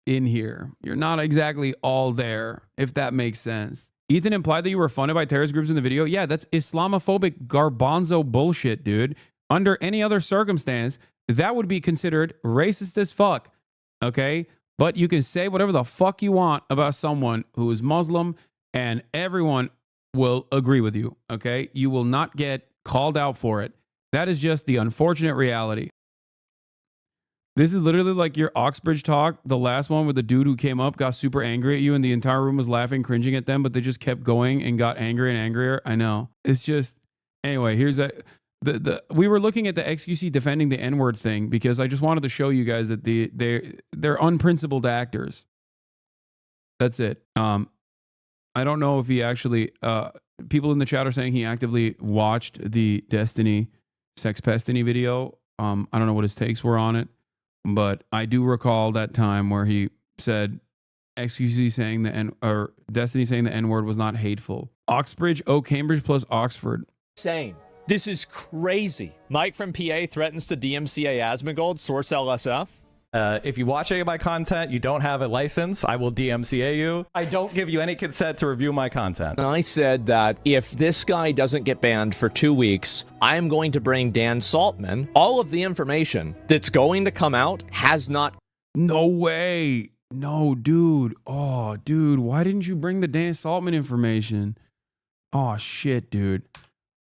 in here. You're not exactly all there, if that makes sense. Ethan implied that you were funded by terrorist groups in the video. Yeah, that's Islamophobic garbanzo bullshit, dude. Under any other circumstance, that would be considered racist as fuck, okay? But you can say whatever the fuck you want about someone who is Muslim, and everyone will agree with you, okay? You will not get called out for it. That is just the unfortunate reality. This is literally like your Oxbridge talk, the last one where the dude who came up got super angry at you and the entire room was laughing, cringing at them, but they just kept going and got angrier and angrier. I know. It's just, anyway, here's a... we were looking at the XQC defending the N-word thing because I just wanted to show you guys that they're unprincipled actors. That's it. I don't know if he actually people in the chat are saying he actively watched the Destiny Sex Pestiny video. I don't know what his takes were on it, but I do recall that time where he said XQC saying or Destiny saying the N-word was not hateful. Oxbridge, Cambridge plus Oxford. Same. This is crazy. Mike from PA threatens to DMCA Asmongold, source LSF. If you watch any of my content, you don't have a license, I will DMCA you. I don't give you any consent to review my content. I said that if this guy doesn't get banned for 2 weeks, I'm going to bring Dan Saltman. All of the information that's going to come out has not... No way. No, dude. Oh, dude. Why didn't you bring the Dan Saltman information? Oh, shit, dude.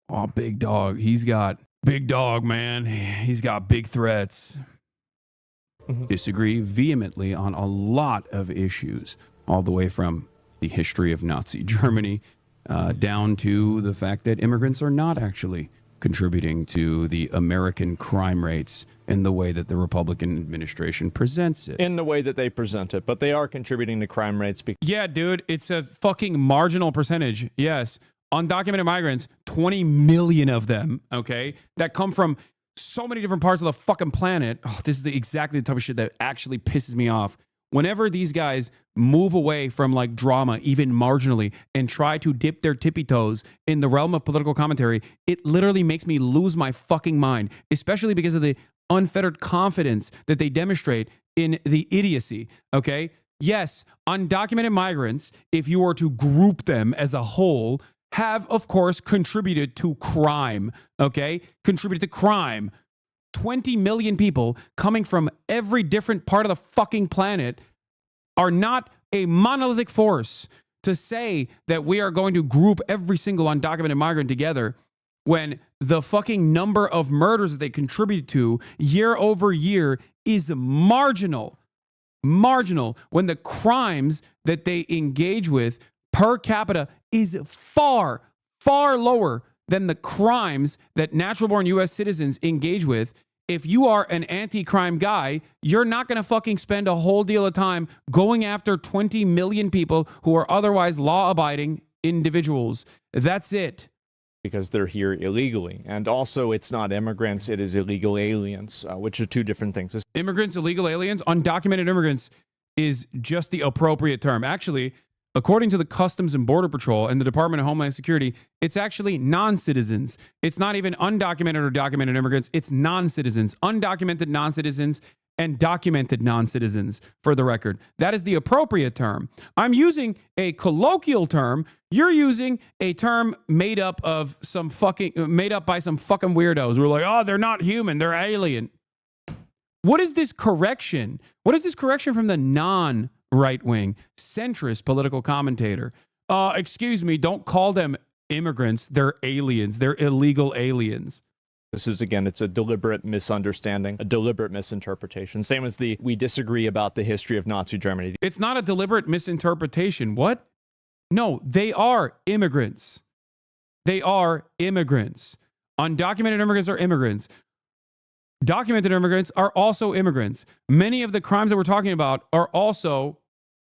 Oh, big dog. He's got big dog, man. He's got big threats. Disagree vehemently on a lot of issues, all the way from the history of Nazi Germany down to the fact that immigrants are not actually contributing to the American crime rates in the way that the Republican administration presents it. In the way that they present it, but they are contributing to crime rates. Yeah, dude, it's a fucking marginal percentage. Yes. Undocumented migrants, 20 million of them, okay, that come from so many different parts of the fucking planet. Oh, this is exactly the type of shit that actually pisses me off. Whenever these guys move away from like drama, even marginally, and try to dip their tippy toes in the realm of political commentary, it literally makes me lose my fucking mind, especially because of the unfettered confidence that they demonstrate in the idiocy, okay? Yes, undocumented migrants, if you were to group them as a whole, have, of course, contributed to crime, okay? Contributed to crime. 20 million people coming from every different part of the fucking planet are not a monolithic force to say that we are going to group every single undocumented migrant together when the fucking number of murders that they contribute to year over year is marginal. Marginal. When the crimes that they engage with per capita is far, far lower than the crimes that natural-born U.S. citizens engage with. If you are an anti-crime guy, you're not going to fucking spend a whole deal of time going after 20 million people who are otherwise law-abiding individuals. That's it. because they're here illegally. And also, it's not immigrants, it is illegal aliens, which are two different things. Immigrants, illegal aliens, undocumented immigrants is just the appropriate term. Actually, according to the Customs and Border Patrol and the Department of Homeland Security, it's actually non-citizens. It's not even undocumented or documented immigrants. It's non-citizens, undocumented non-citizens, and documented non-citizens, for the record. That is the appropriate term. I'm using a colloquial term. You're using a term made up by some fucking weirdos who are like, oh, they're not human, they're alien. What is this correction? What is this correction from the non-right-wing, centrist political commentator? Excuse me, don't call them immigrants. They're aliens. They're illegal aliens. This is, again, it's a deliberate misunderstanding, a deliberate misinterpretation. Same as we disagree about the history of Nazi Germany. It's not a deliberate misinterpretation. What? No, they are immigrants. They are immigrants. Undocumented immigrants are immigrants. Documented immigrants are also immigrants. Many of the crimes that we're talking about are also...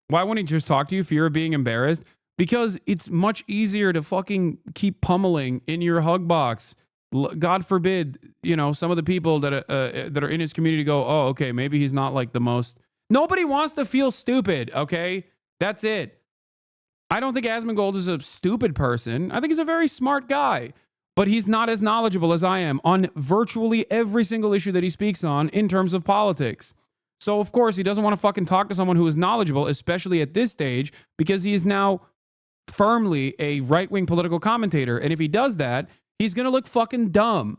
Why wouldn't he just talk to you? Fear of being embarrassed? Because it's much easier to fucking keep pummeling in your hug box. God forbid, you know, some of the people that are in his community go, oh, okay, maybe he's not like the most... Nobody wants to feel stupid, okay? That's it. I don't think Asmongold is a stupid person. I think he's a very smart guy. But he's not as knowledgeable as I am on virtually every single issue that he speaks on in terms of politics. So, of course, he doesn't want to fucking talk to someone who is knowledgeable, especially at this stage, because he is now firmly a right-wing political commentator. And if he does that, he's going to look fucking dumb.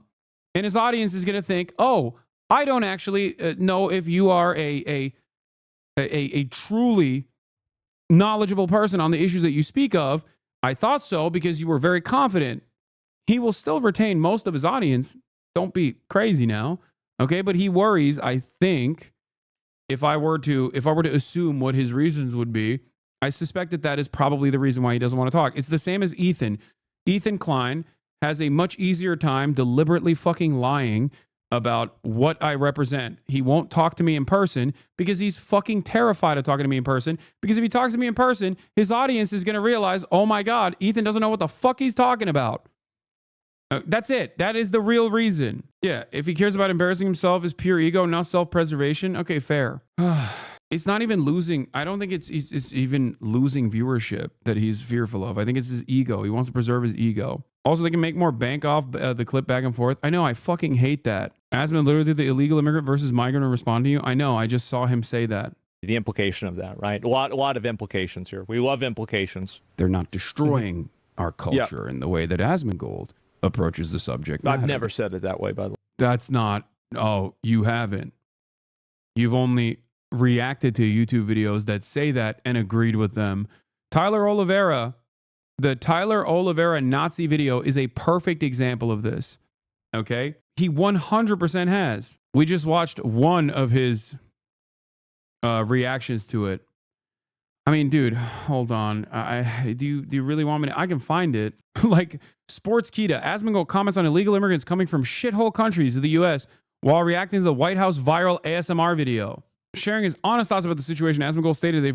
And his audience is going to think, oh, I don't actually know if you are a truly knowledgeable person on the issues that you speak of. I thought so because you were very confident. He will still retain most of his audience. Don't be crazy now. Okay, but he worries, I think, if I were to assume what his reasons would be, I suspect that is probably the reason why he doesn't want to talk. It's the same as Ethan. Ethan Klein has a much easier time deliberately fucking lying about what I represent. He won't talk to me in person because he's fucking terrified of talking to me in person. Because if he talks to me in person, his audience is going to realize, oh my God, Ethan doesn't know what the fuck he's talking about. That's it. That is the real reason. Yeah, if he cares about embarrassing himself, is pure ego, not self-preservation. Okay, fair. It's not even losing. I don't think it's even losing viewership that he's fearful of. I think it's his ego. He wants to preserve his ego. Also, they can make more bank off the clip back and forth. I know. I fucking hate that. Asman literally did the illegal immigrant versus migrant to respond to you. I know. I just saw him say that. The implication of that, right? A lot of implications here. We love implications. They're not destroying our culture in the way that Asmongold approaches the subject matter. I've never said it that way, by the way. That's not... Oh, you haven't. You've only reacted to YouTube videos that say that and agreed with them. Tyler Oliveira, the Tyler Oliveira Nazi video is a perfect example of this. Okay? He 100% has. We just watched one of his reactions to it. I mean, dude, hold on. Do you really want me to? I can find it. Like, Sports Kita, Asmongold comments on illegal immigrants coming from shithole countries of the U.S. while reacting to the White House viral ASMR video. Sharing his honest thoughts about the situation, Asmongold stated that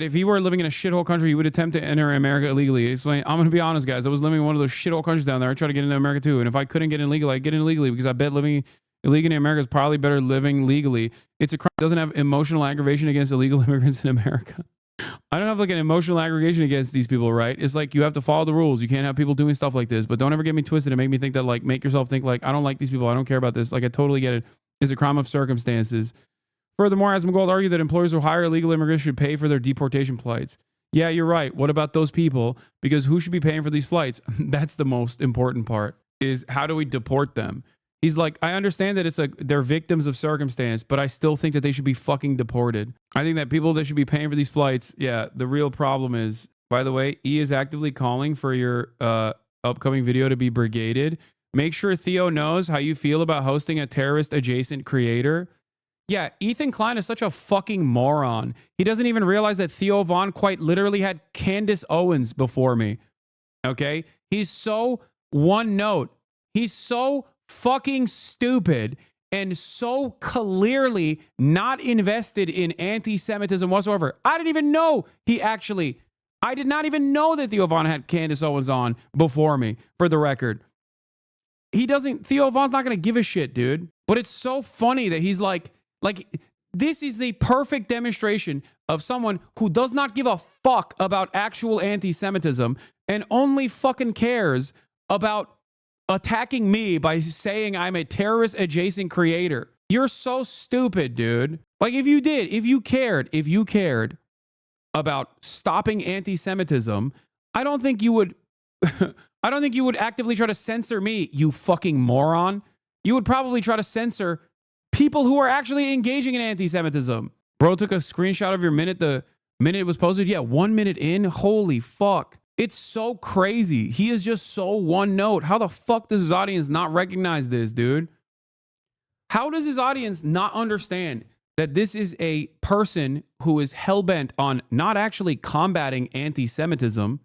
if he were living in a shithole country, he would attempt to enter America illegally. He's like, I'm going to be honest, guys. I was living in one of those shithole countries down there. I tried to get into America too. And if I couldn't get in legally, I'd get in illegally because I bet living illegally in America is probably better than living legally. It's a crime. It doesn't have emotional aggravation against illegal immigrants in America. I don't have like an emotional aggregation against these people, right? It's like you have to follow the rules. You can't have people doing stuff like this, but don't ever get me twisted and make me think that like, make yourself think like, I don't like these people. I don't care about this. Like, I totally get it. It's a crime of circumstances. Furthermore, Asmongold argued that employers who hire illegal immigrants should pay for their deportation flights. Yeah, you're right. What about those people? Because who should be paying for these flights? That's the most important part, is how do we deport them? He's like, I understand that they're victims of circumstance, but I still think that they should be fucking deported. I think that people that should be paying for these flights, yeah, the real problem is, by the way, E is actively calling for your upcoming video to be brigaded. Make sure Theo knows how you feel about hosting a terrorist-adjacent creator. Yeah, Ethan Klein is such a fucking moron. He doesn't even realize that Theo Von quite literally had Candace Owens before me. Okay? He's so one note. He's so fucking stupid and so clearly not invested in anti-Semitism whatsoever. I didn't even know he actually I did not even know that Theo Von had Candace Owens on before me, for the record. Theo Von's not going to give a shit, dude. But it's so funny that he's like, this is the perfect demonstration of someone who does not give a fuck about actual anti-Semitism and only fucking cares about attacking me by saying I'm a terrorist adjacent creator. You're so stupid, dude. Like, if you cared about stopping anti-Semitism, I don't think you would actively try to censor me, you fucking moron. You would probably try to censor people who are actually engaging in anti-Semitism. Bro took a screenshot of your minute the minute it was posted. Yeah, 1 minute in. Holy fuck. It's so crazy. He is just so one note. How the fuck does his audience not recognize this, dude? How does his audience not understand that this is a person who is hell-bent on not actually combating anti-Semitism,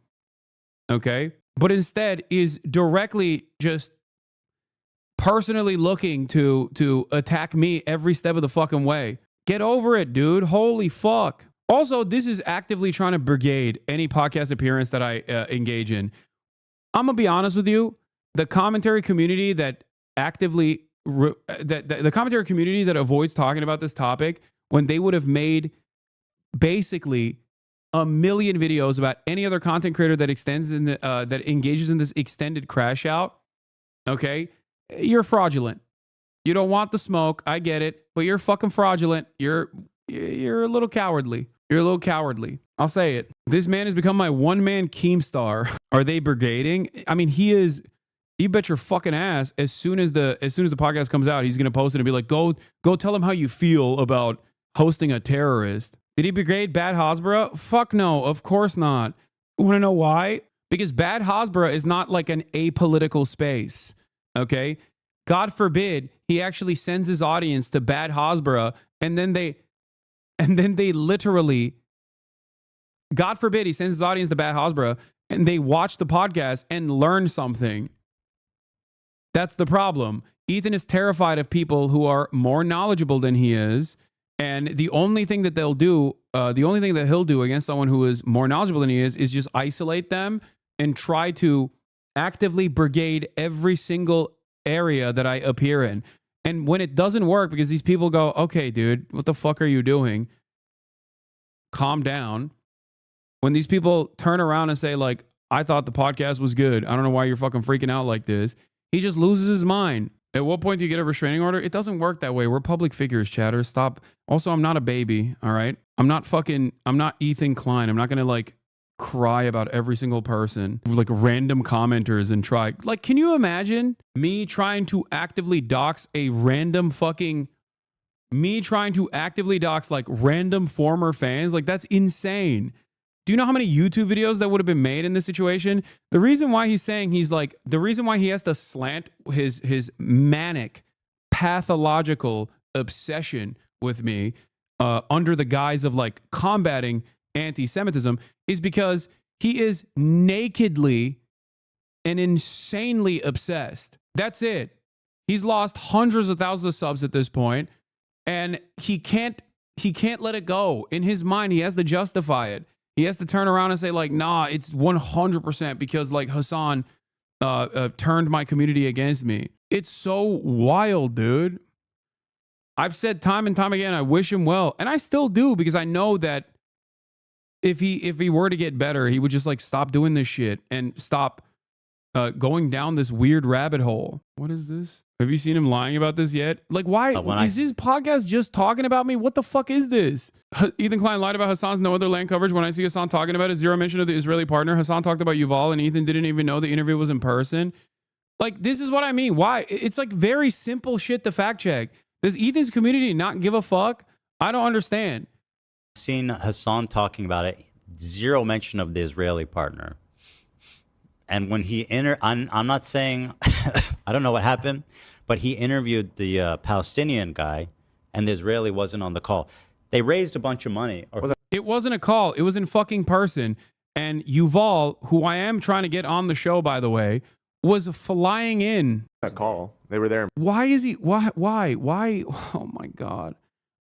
okay, but instead is directly just personally looking to attack me every step of the fucking way? Get over it, dude. Holy fuck. Also, this is actively trying to brigade any podcast appearance that I engage in. I'm going to be honest with you. The commentary community that actively, the commentary community that avoids talking about this topic, when they would have made basically a million videos about any other content creator that that engages in this extended crash out, okay, you're fraudulent. You don't want the smoke. I get it, but you're fucking fraudulent. You're a little cowardly. You're a little cowardly. I'll say it. This man has become my one-man Keemstar. Are they brigading? I mean, he is. You bet your fucking ass. As soon as the podcast comes out, he's gonna post it and be like, "Go tell him how you feel about hosting a terrorist." Did he brigade Bad Hasbara? Fuck no. Of course not. Want to know why? Because Bad Hasbara is not like an apolitical space. Okay. God forbid he actually sends his audience to Bad Hasbara, and then they literally, God forbid he sends his audience to Bad Hasbara and they watch the podcast and learn something. That's the problem. Ethan is terrified of people who are more knowledgeable than he is. And the only thing that he'll do against someone who is more knowledgeable than he is just isolate them and try to actively brigade every single area that I appear in. And when it doesn't work, because these people go, "Okay, dude, what the fuck are you doing? Calm down." When these people turn around and say, like, "I thought the podcast was good. I don't know why you're fucking freaking out like this," he just loses his mind. At what point do you get a restraining order? It doesn't work that way. We're public figures, chatter. Stop. Also, I'm not a baby, all right? I'm not Ethan Klein. I'm not going to, like, cry about every single person, like random commenters, and try. Like, can you imagine me trying to actively dox like random former fans? Like, that's insane. Do you know how many YouTube videos that would have been made in this situation? The reason why he's saying the reason why he has to slant his manic, pathological obsession with me under the guise of like combating anti-Semitism is because he is nakedly and insanely obsessed. That's it. He's lost hundreds of thousands of subs at this point, and he can't let it go. In his mind, he has to justify it. He has to turn around and say, like, "Nah, it's 100% because like Hasan turned my community against me." It's so wild, dude. I've said time and time again, I wish him well, and I still do, because I know that if he were to get better, he would just like stop doing this shit and stop going down this weird rabbit hole. What is this? Have you seen him lying about this yet? Like, why is his podcast just talking about me? What the fuck is this? Ethan Klein lied about Hasan's no other land coverage. When I see Hasan talking about it, zero mention of the Israeli partner. Hasan talked about Yuval, and Ethan didn't even know the interview was in person. Like, this is what I mean. Why? It's like very simple shit to fact check. Does Ethan's community not give a fuck? I don't understand. Seen Hasan talking about it, zero mention of the Israeli partner. And when he I'm not saying I don't know what happened, but he interviewed the Palestinian guy, and the Israeli wasn't on the call. They raised a bunch of money. It wasn't a call. It was in fucking person. And Yuval, who I am trying to get on the show, by the way, was flying in. That call. They were there. Why is he? Why? Oh my God.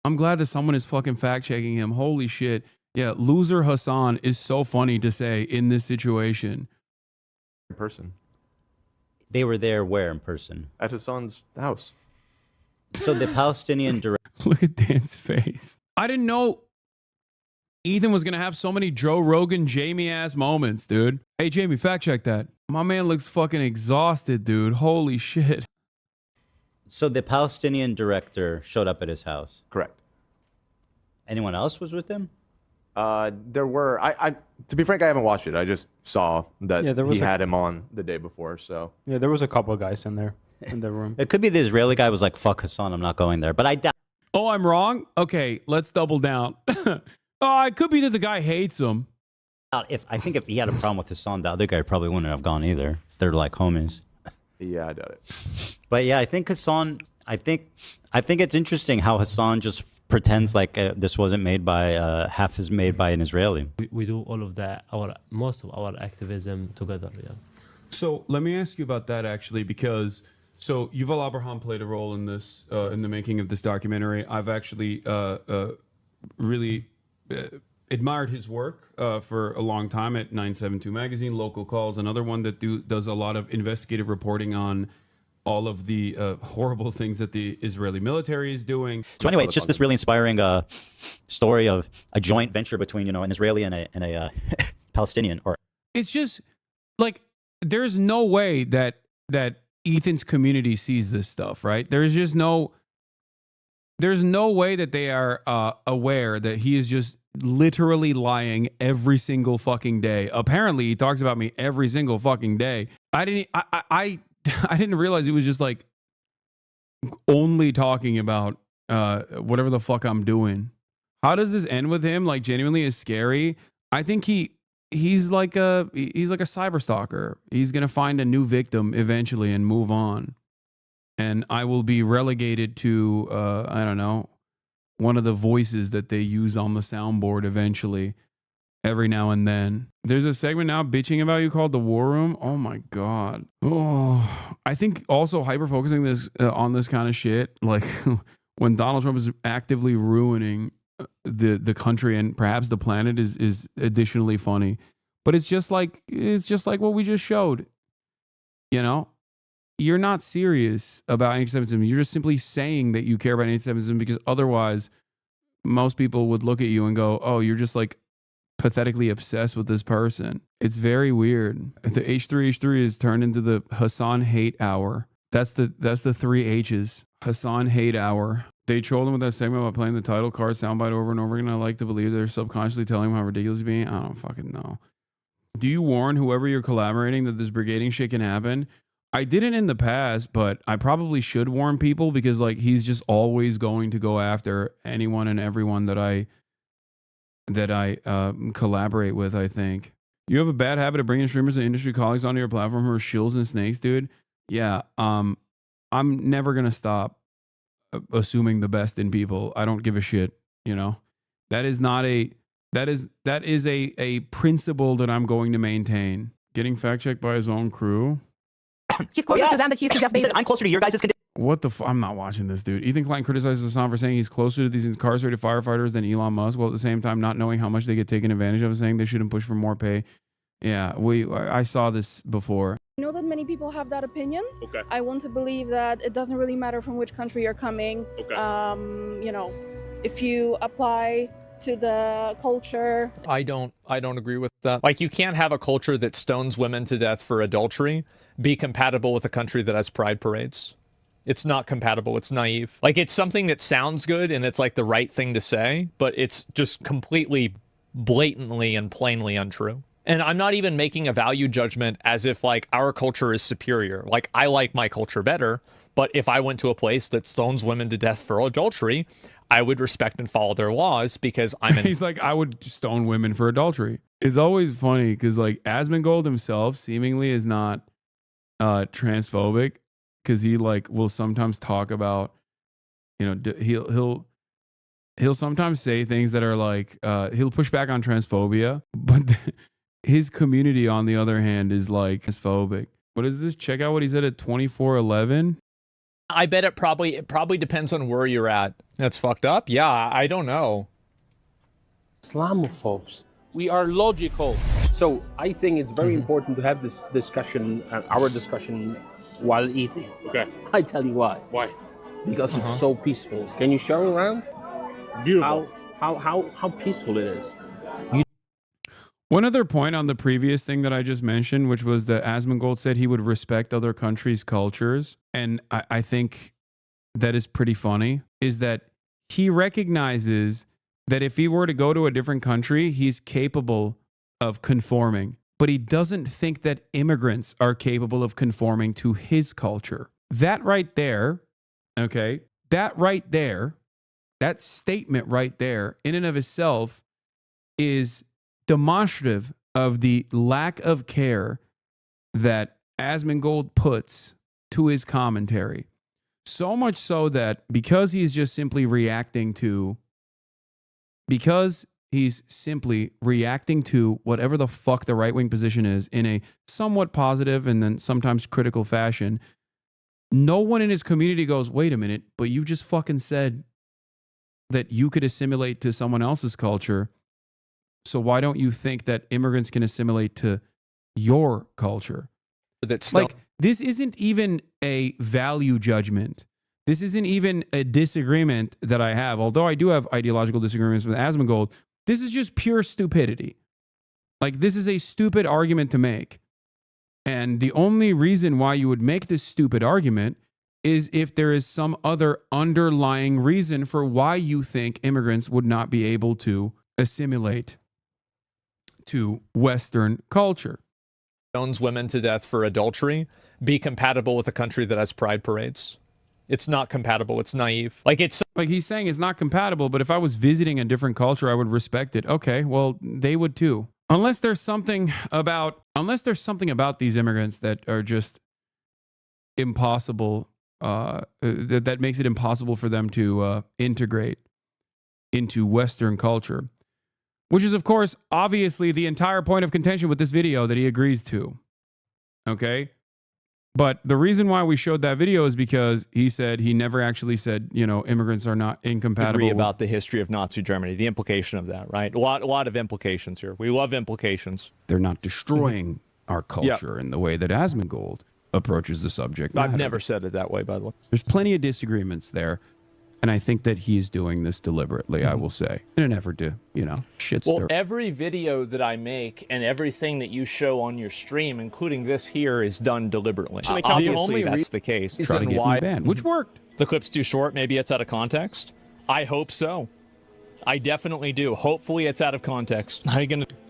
I'm glad that someone is fucking fact checking him. Holy shit. Yeah, loser Hasan is so funny to say in this situation. In person. They were there where in person? At Hassan's house. So the Palestinian director. Look at Dan's face. I didn't know Ethan was going to have so many Joe Rogan, Jamie ass moments, dude. Hey, Jamie, fact check that. My man looks fucking exhausted, dude. Holy shit. So the Palestinian director showed up at his house? Correct. Anyone else was with him? There were, to be frank, I haven't watched it. I just saw that he had him on the day before, so. Yeah, there was a couple of guys in there, in the room. It could be the Israeli guy was like, fuck Hassan, I'm not going there. But I doubt. Oh, I'm wrong? Okay, let's double down. Oh, it could be that the guy hates him. I think if he had a problem with Hassan, the other guy probably wouldn't have gone either. If they're like homies. Yeah, I doubt it. But yeah, I think Hassan, I think it's interesting how Hassan just pretends like this wasn't made by, half is made by an Israeli. We do all of that, most of our activism together, yeah. So let me ask you about that actually, because so Yuval Abraham played a role in this, in the making of this documentary. I've actually really admired his work for a long time at 972 Magazine, Local Calls, another one that does a lot of investigative reporting on all of the horrible things that the Israeli military is doing. So anyway, it's just this really inspiring story of a joint venture between, an Israeli and a Palestinian. Or it's just like there's no way that Ethan's community sees this stuff, right? There's no way that they are aware that he is just literally lying every single fucking day. Apparently, he talks about me every single fucking day. I didn't realize he was just like only talking about whatever the fuck I'm doing. How does this end with him? Like genuinely is scary. I think he's like a cyber stalker. He's gonna find a new victim eventually and move on. And I will be relegated to I don't know, one of the voices that they use on the soundboard eventually. Every now and then. There's a segment now bitching about you called The War Room. Oh my God. Oh, I think also hyper focusing this on this kind of shit, like when Donald Trump is actively ruining the country and perhaps the planet is additionally funny. But it's just like what we just showed. You're not serious about anti-Semitism. You're just simply saying that you care about anti-Semitism because otherwise most people would look at you and go, oh, you're just like pathetically obsessed with this person. It's very weird. The H3H3 is turned into the Hasan hate hour. That's the 3 H's. Hasan hate hour. They trolled him with that segment by playing the title card soundbite over and over again. I like to believe they're subconsciously telling him how ridiculous he's being. I don't fucking know. Do you warn whoever you're collaborating that this brigading shit can happen? I didn't in the past, but I probably should warn people because like he's just always going to go after anyone and everyone that I collaborate with. I think you have a bad habit of bringing streamers and industry colleagues onto your platform who are shills and snakes, dude. Yeah, I'm never gonna stop assuming the best in people. I don't give a shit. That is a principle that I'm going to maintain. Getting fact checked by his own crew. He's closer to them than he is to Jeff Bezos. I'm closer to your guys' What the I'm not watching this, dude. Ethan Klein criticizes Hassan for saying he's closer to these incarcerated firefighters than Elon Musk, while at the same time not knowing how much they get taken advantage of, saying they shouldn't push for more pay. Yeah, I saw this before. I know that many people have that opinion. Okay. I want to believe that it doesn't really matter from which country you're coming. Okay. If you apply to the culture. I don't agree with that. Like, you can't have a culture that stones women to death for adultery be compatible with a country that has pride parades. It's not compatible. It's naive. Like, it's something that sounds good and it's like the right thing to say, but it's just completely blatantly and plainly untrue. And I'm not even making a value judgment as if like our culture is superior. Like, I like my culture better, but if I went to a place that stones women to death for adultery, I would respect and follow their laws because He's like, I would stone women for adultery. It's always funny because like Asmongold himself seemingly is not transphobic because he like will sometimes talk about, he'll sometimes say things that are like he'll push back on transphobia, but his community on the other hand is like transphobic. What is this? Check out what he said at 2411. I bet it probably depends on where you're at. That's fucked up. Yeah, I don't know. Islamophobes. We are logical. So I think it's very important to have this discussion, our discussion, while eating. Okay. I tell you why. Why? Because it's so peaceful. Can you show around? Beautiful. How peaceful it is. One other point on the previous thing that I just mentioned, which was that Asmongold said he would respect other countries' cultures. And I think that is pretty funny, is that he recognizes that if he were to go to a different country, he's capable of conforming. But he doesn't think that immigrants are capable of conforming to his culture. That right there, okay, that right there, that statement right there, in and of itself, is demonstrative of the lack of care that Asmongold puts to his commentary. So much so that because he's simply reacting to whatever the fuck the right-wing position is in a somewhat positive and then sometimes critical fashion, no one in his community goes, wait a minute, but you just fucking said that you could assimilate to someone else's culture. So why don't you think that immigrants can assimilate to your culture? That's like, this isn't even a value judgment. This isn't even a disagreement that I have. Although I do have ideological disagreements with Asmongold, this is just pure stupidity. Like, this is a stupid argument to make. And the only reason why you would make this stupid argument is if there is some other underlying reason for why you think immigrants would not be able to assimilate to Western culture. Stones women to death for adultery be compatible with a country that has pride parades? It's not compatible. It's naive. Like, it's like he's saying it's not compatible, but if I was visiting a different culture, I would respect it. Okay, well, they would too. Unless there's something about these immigrants that are just impossible, that makes it impossible for them to integrate into Western culture, which is, of course, obviously the entire point of contention with this video that he agrees to. Okay? But the reason why we showed that video is because he said he never actually said, immigrants are not incompatible. Agree about the history of Nazi Germany, the implication of that, right? A lot of implications here. We love implications. They're not destroying our culture in the way that Asmongold approaches the subject matter. I've never said it that way, by the way. There's plenty of disagreements there. And I think that he's doing this deliberately, I will say, in an effort to, shit stir. Well, every video that I make and everything that you show on your stream, including this here, is done deliberately. Obviously, that's the case. Try to get me banned, which worked. The clip's too short. Maybe it's out of context. I hope so. I definitely do. Hopefully, it's out of context.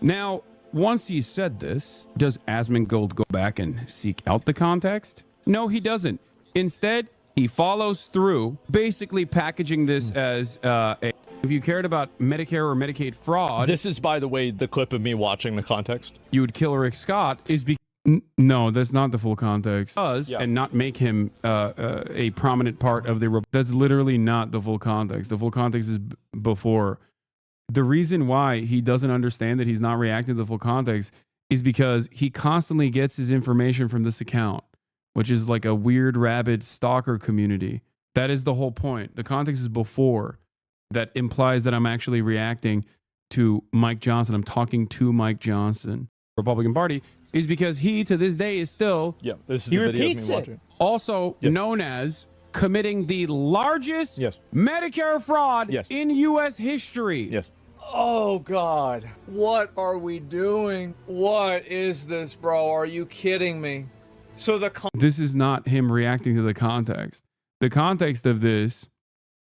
Now, once he said this, does Asmongold go back and seek out the context? No, he doesn't. Instead, he follows through, basically packaging this as if you cared about Medicare or Medicaid fraud. This is, by the way, the clip of me watching the context. You would kill Rick Scott no, that's not the full context. And not make him a prominent part of the. That's literally not the full context. The full context is before. The reason why he doesn't understand that he's not reacting to the full context is because he constantly gets his information from this account, which is like a weird, rabid stalker community. That is the whole point. The context is before. That implies that I'm actually reacting to Mike Johnson. I'm talking to Mike Johnson. Republican Party is because he, to this day, is still... Yeah, this is the video of me watching. Also known as committing the largest Medicare fraud in U.S. history. Yes. Oh, God. What are we doing? What is this, bro? Are you kidding me? So this is not him reacting to the context. The context of this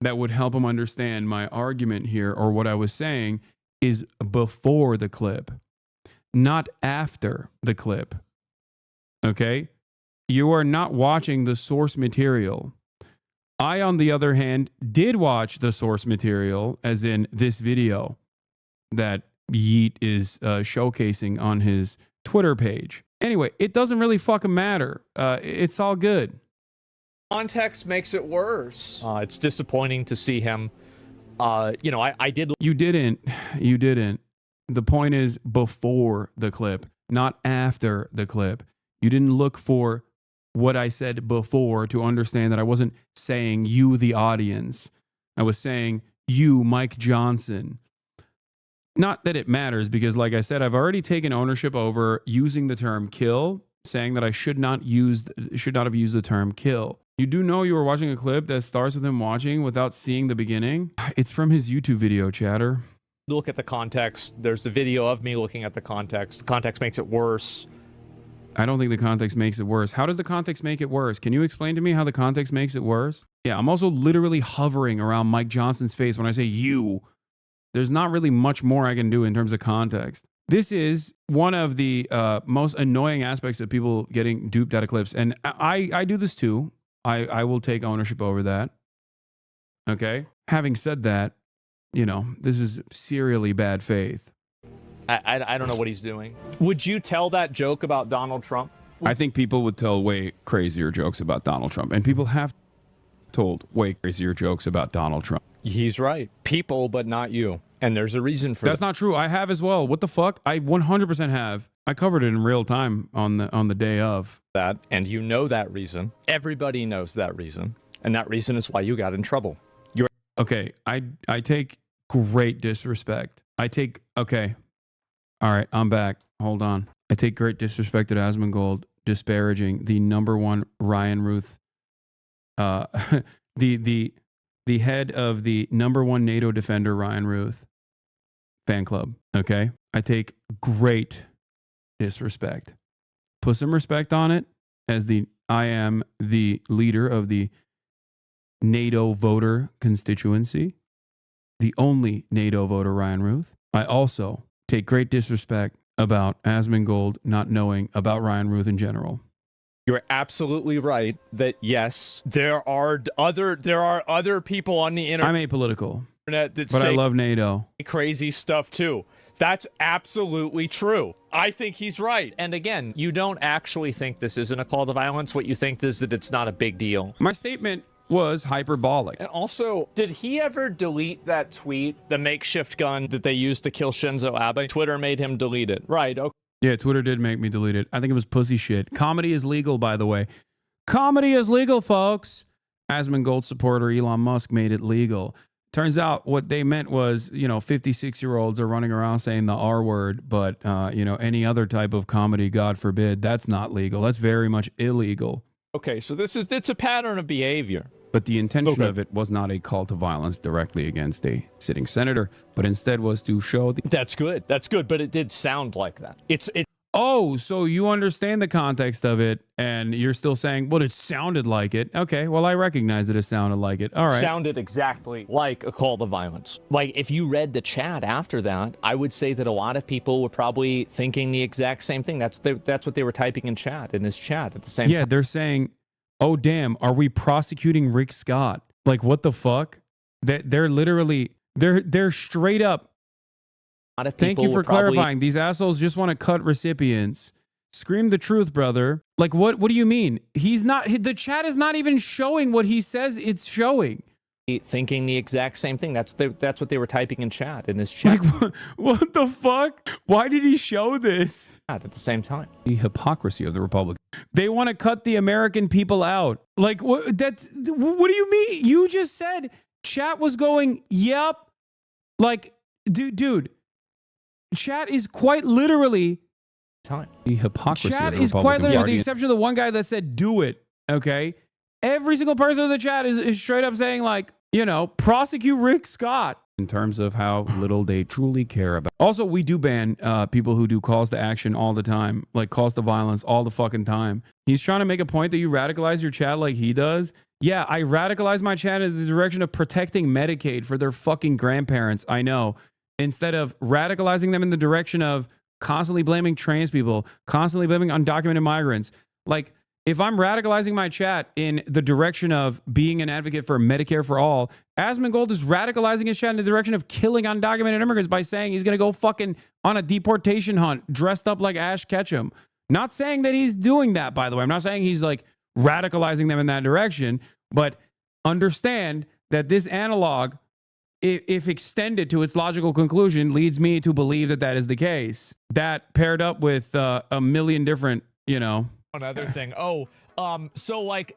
that would help him understand my argument here or what I was saying is before the clip, not after the clip. Okay? You are not watching the source material. I, on the other hand, did watch the source material, as in this video that Yeet is showcasing on his Twitter page. Anyway, it doesn't really fucking matter. It's all good. Context makes it worse. It's disappointing to see him. I did. You didn't. The point is before the clip, not after the clip. You didn't look for what I said before to understand that I wasn't saying you, the audience. I was saying you, Mike Johnson. Not that it matters, because like I said, I've already taken ownership over using the term kill, saying that I should not have used the term kill. You do know you were watching a clip that starts with him watching without seeing the beginning? It's from his YouTube video, chatter. Look at the context. There's a video of me looking at the context. The context makes it worse. I don't think the context makes it worse. How does the context make it worse? Can you explain to me how the context makes it worse? Yeah, I'm also literally hovering around Mike Johnson's face when I say you. There's not really much more I can do in terms of context. This is one of the most annoying aspects of people getting duped out of clips. And I do this too. I will take ownership over that. Okay? Having said that, you know, this is serially bad faith. I don't know what he's doing. Would you tell that joke about Donald Trump? I think people would tell way crazier jokes about Donald Trump. And people have told way crazier jokes about Donald Trump. He's right. People, but not you. And there's a reason for That's not true. I have as well. What the fuck? I 100% have. I covered it in real time on the day of. that. And you know that reason. Everybody knows that reason. And that reason is why you got in trouble. You're okay. I take great disrespect. Okay. All right. I'm back. Hold on. I take great disrespect at Asmongold disparaging the #1 Ryan Ruth, the head of the #1 NATO defender, Ryan Ruth fan club. Okay. I take great disrespect. Put some respect on it, as I am the leader of the NATO voter constituency, the only NATO voter, Ryan Ruth. I also take great disrespect about Asmongold not knowing about Ryan Ruth in general. You're absolutely right that yes, there are other people on the internet. I'm apolitical, that but say I love NATO. Crazy stuff too. That's absolutely true. I think he's right. And again, you don't actually think this isn't a call to violence. What you think is that it's not a big deal. My statement was hyperbolic. And also, did he ever delete that tweet, the makeshift gun that they used to kill Shinzo Abe? Twitter made him delete it. Right. Okay. Yeah, Twitter did make me delete it. I think it was pussy shit. Comedy is legal, by the way. Comedy is legal, folks. Asmongold supporter Elon Musk made it legal. Turns out what they meant was, 56-year-olds are running around saying the R word, but, any other type of comedy, God forbid, that's not legal. That's very much illegal. Okay, so it's a pattern of behavior. But the intention of it was not a call to violence directly against a sitting senator, but instead was to show the... That's good. That's good, but it did sound like that. Oh, so you understand the context of it, and you're still saying, well, it sounded like it. Okay, well, I recognize that it sounded like it. All right. Sounded exactly like a call to violence. Like, if you read the chat after that, I would say that a lot of people were probably thinking the exact same thing. That's what they were typing in his chat at the same time. Yeah, they're saying, oh, damn, are we prosecuting Rick Scott? Like, what the fuck? They're literally, they're straight up. Thank you for clarifying. These assholes just want to cut recipients. Scream the truth, brother. Like, what do you mean? The chat is not even showing what he says it's showing. Thinking the exact same thing. That's what they were typing in his chat. Like, what the fuck? Why did he show this? At the same time. The hypocrisy of the Republicans. They want to cut the American people out. Like, what do you mean? You just said chat was going, yep. Like, dude. Chat is quite literally the hypocrisy. Chat is quite literally, with the exception of the one guy that said do it. Okay, every single person in the chat is straight up saying, like, prosecute Rick Scott, in terms of how little they truly care about. Also, we do ban people who do calls to action all the time, like calls to violence all the fucking time. He's trying to make a point that you radicalize your chat like he does. Yeah, I radicalize my chat in the direction of protecting Medicaid for their fucking grandparents. I know. Instead of radicalizing them in the direction of constantly blaming trans people, constantly blaming undocumented migrants. Like, if I'm radicalizing my chat in the direction of being an advocate for Medicare for all, Asmongold is radicalizing his chat in the direction of killing undocumented immigrants by saying he's going to go fucking on a deportation hunt dressed up like Ash Ketchum. Not saying that he's doing that, by the way. I'm not saying he's like radicalizing them in that direction, but understand that this analog, if extended to its logical conclusion, leads me to believe that that is the case. That paired up with a million different, Another thing. So like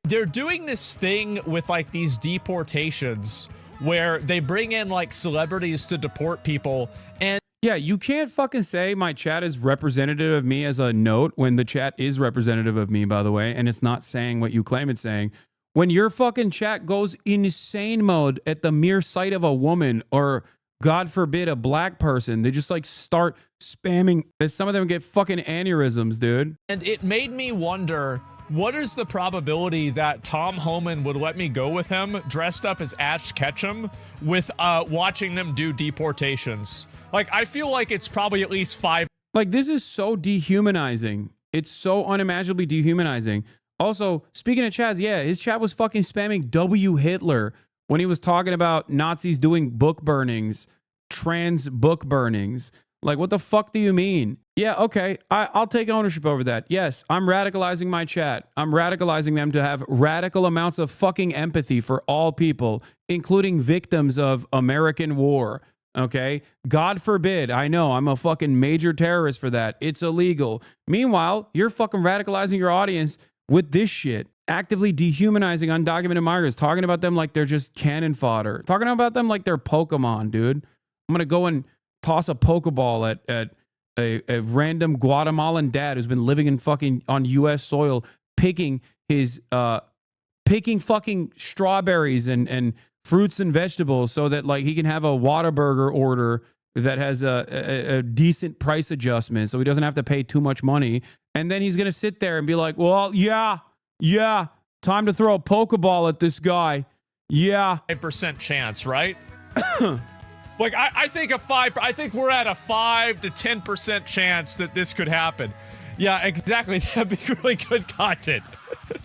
they're doing this thing with like these deportations where they bring in like celebrities to deport people. And yeah, you can't fucking say my chat is representative of me as a note when the chat is representative of me, by the way, and it's not saying what you claim it's saying. When your fucking chat goes insane mode at the mere sight of a woman or, God forbid, a black person, they just like start spamming. Some of them get fucking aneurysms, dude. And it made me wonder, what is the probability that Tom Homan would let me go with him dressed up as Ash Ketchum with watching them do deportations? Like, I feel like it's probably at least 5. Like, this is so dehumanizing. It's so unimaginably dehumanizing. Also, speaking of chats, yeah, his chat was fucking spamming W Hitler when he was talking about Nazis doing book burnings, trans book burnings. Like, what the fuck do you mean? Yeah, okay, I'll take ownership over that. Yes, I'm radicalizing my chat. I'm radicalizing them to have radical amounts of fucking empathy for all people, including victims of American war. Okay? God forbid. I know, I'm a fucking major terrorist for that. It's illegal. Meanwhile, you're fucking radicalizing your audience with this shit. Actively dehumanizing undocumented migrants, talking about them like they're just cannon fodder, talking about them like they're Pokemon, dude. I'm gonna go and toss a Pokeball at a random Guatemalan dad who's been living in fucking on U.S. soil, picking fucking strawberries and fruits and vegetables so that like he can have a Whataburger order that has a decent price adjustment, so he doesn't have to pay too much money. And then he's gonna sit there and be like, well, yeah, time to throw a Pokeball at this guy. Yeah. 5% chance, right? Like, I think we're at a 5 to 10% chance that this could happen. Yeah, exactly. That'd be really good content.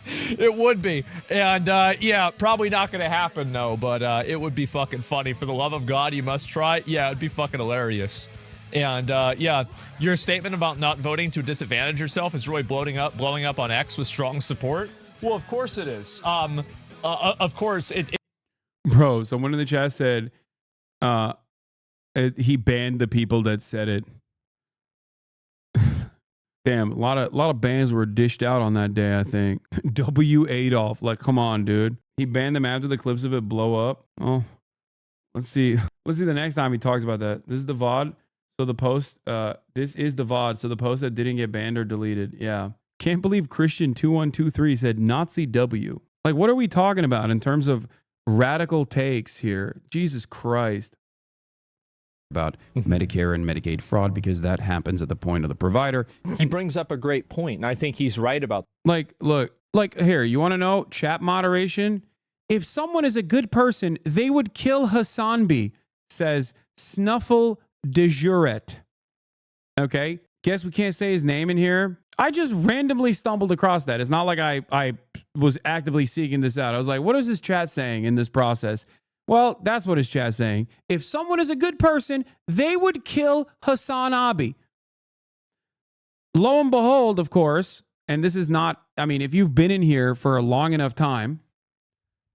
It would be. And, yeah, probably not going to happen, though, but it would be fucking funny. For the love of God, you must try. Yeah, it'd be fucking hilarious. And, yeah, your statement about not voting to disadvantage yourself is really blowing up on X with strong support. Well, of course it is. Of course it. Bro, someone in the chat said he banned the people that said it. Damn, a lot of bans were dished out on that day, I think. W. Adolf, like, come on, dude. He banned them after the clips of it blow up. Oh, let's see the next time he talks about that. This is the VOD. So the post, this is the VOD. So the post that didn't get banned or deleted. Yeah. Can't believe Christian2123 said Nazi W. Like, what are we talking about in terms of radical takes here? Jesus Christ. About Medicare and Medicaid fraud, because that happens at the point of the provider. He brings up a great point, and I think he's right about. Like, look, like here, you want to know chat moderation? If someone is a good person, they would kill Hasanabi, says Snuffle de Juret. Okay, guess we can't say his name in here. I just randomly stumbled across that. It's not like I was actively seeking this out. I was like, what is this chat saying in this process? Well, that's what his chat's saying. If someone is a good person, they would kill Hasanabi. Lo and behold, of course, and this is not, I mean, if you've been in here for a long enough time,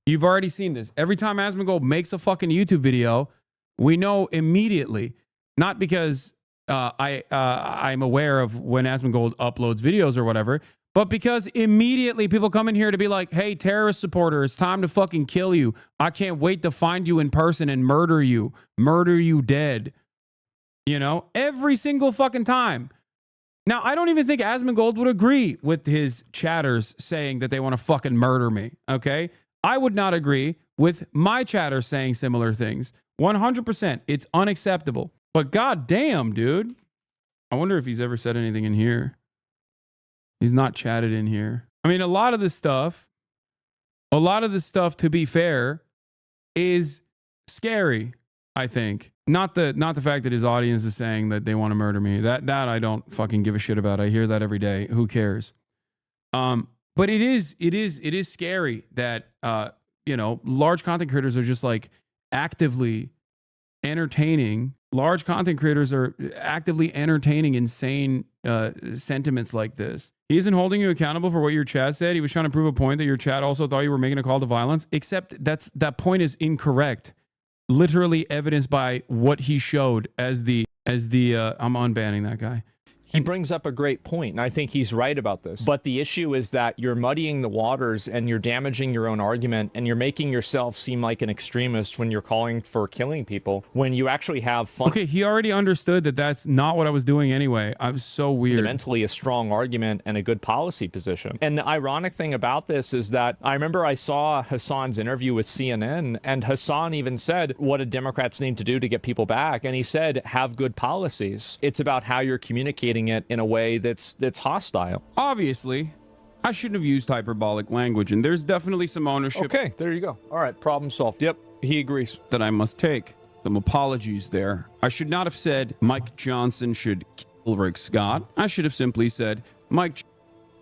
you've already seen this. Every time Asmongold makes a fucking YouTube video, we know immediately, not because I'm aware of when Asmongold uploads videos or whatever, but because immediately people come in here to be like, hey, terrorist supporter, it's time to fucking kill you. I can't wait to find you in person and murder you dead. You know, every single fucking time. Now, I don't even think Asmongold would agree with his chatters saying that they want to fucking murder me, okay? I would not agree with my chatters saying similar things. 100%. It's unacceptable. But goddamn, dude. I wonder if he's ever said anything in here. He's not chatted in here. I mean, a lot of this stuff, to be fair, is scary, I think. Not the fact that his audience is saying that they want to murder me. That I don't fucking give a shit about. I hear that every day. Who cares? But it is scary that you know, large content creators are just like actively entertaining. Large content creators are actively entertaining insane sentiments like this. He isn't holding you accountable for what your chat said. He was trying to prove a point that your chat also thought you were making a call to violence, except that point is incorrect. Literally evidenced by what he showed as the I'm unbanning that guy. He brings up a great point, and I think he's right about this. But the issue is that you're muddying the waters and you're damaging your own argument and you're making yourself seem like an extremist when you're calling for killing people when you actually have fun. Okay, he already understood that that's not what I was doing anyway. I was so weird. Fundamentally a strong argument and a good policy position. And the ironic thing about this is that I remember I saw Hasan's interview with CNN, and Hasan even said what do Democrats need to do to get people back, and he said have good policies. It's about how you're communicating it in a way that's hostile. Obviously, I shouldn't have used hyperbolic language, and there's definitely some ownership. Okay, there you go. All right, problem solved. Yep, he agrees. That I must take. Some apologies there. I should not have said Mike Johnson should kill Rick Scott. I should have simply said Mike.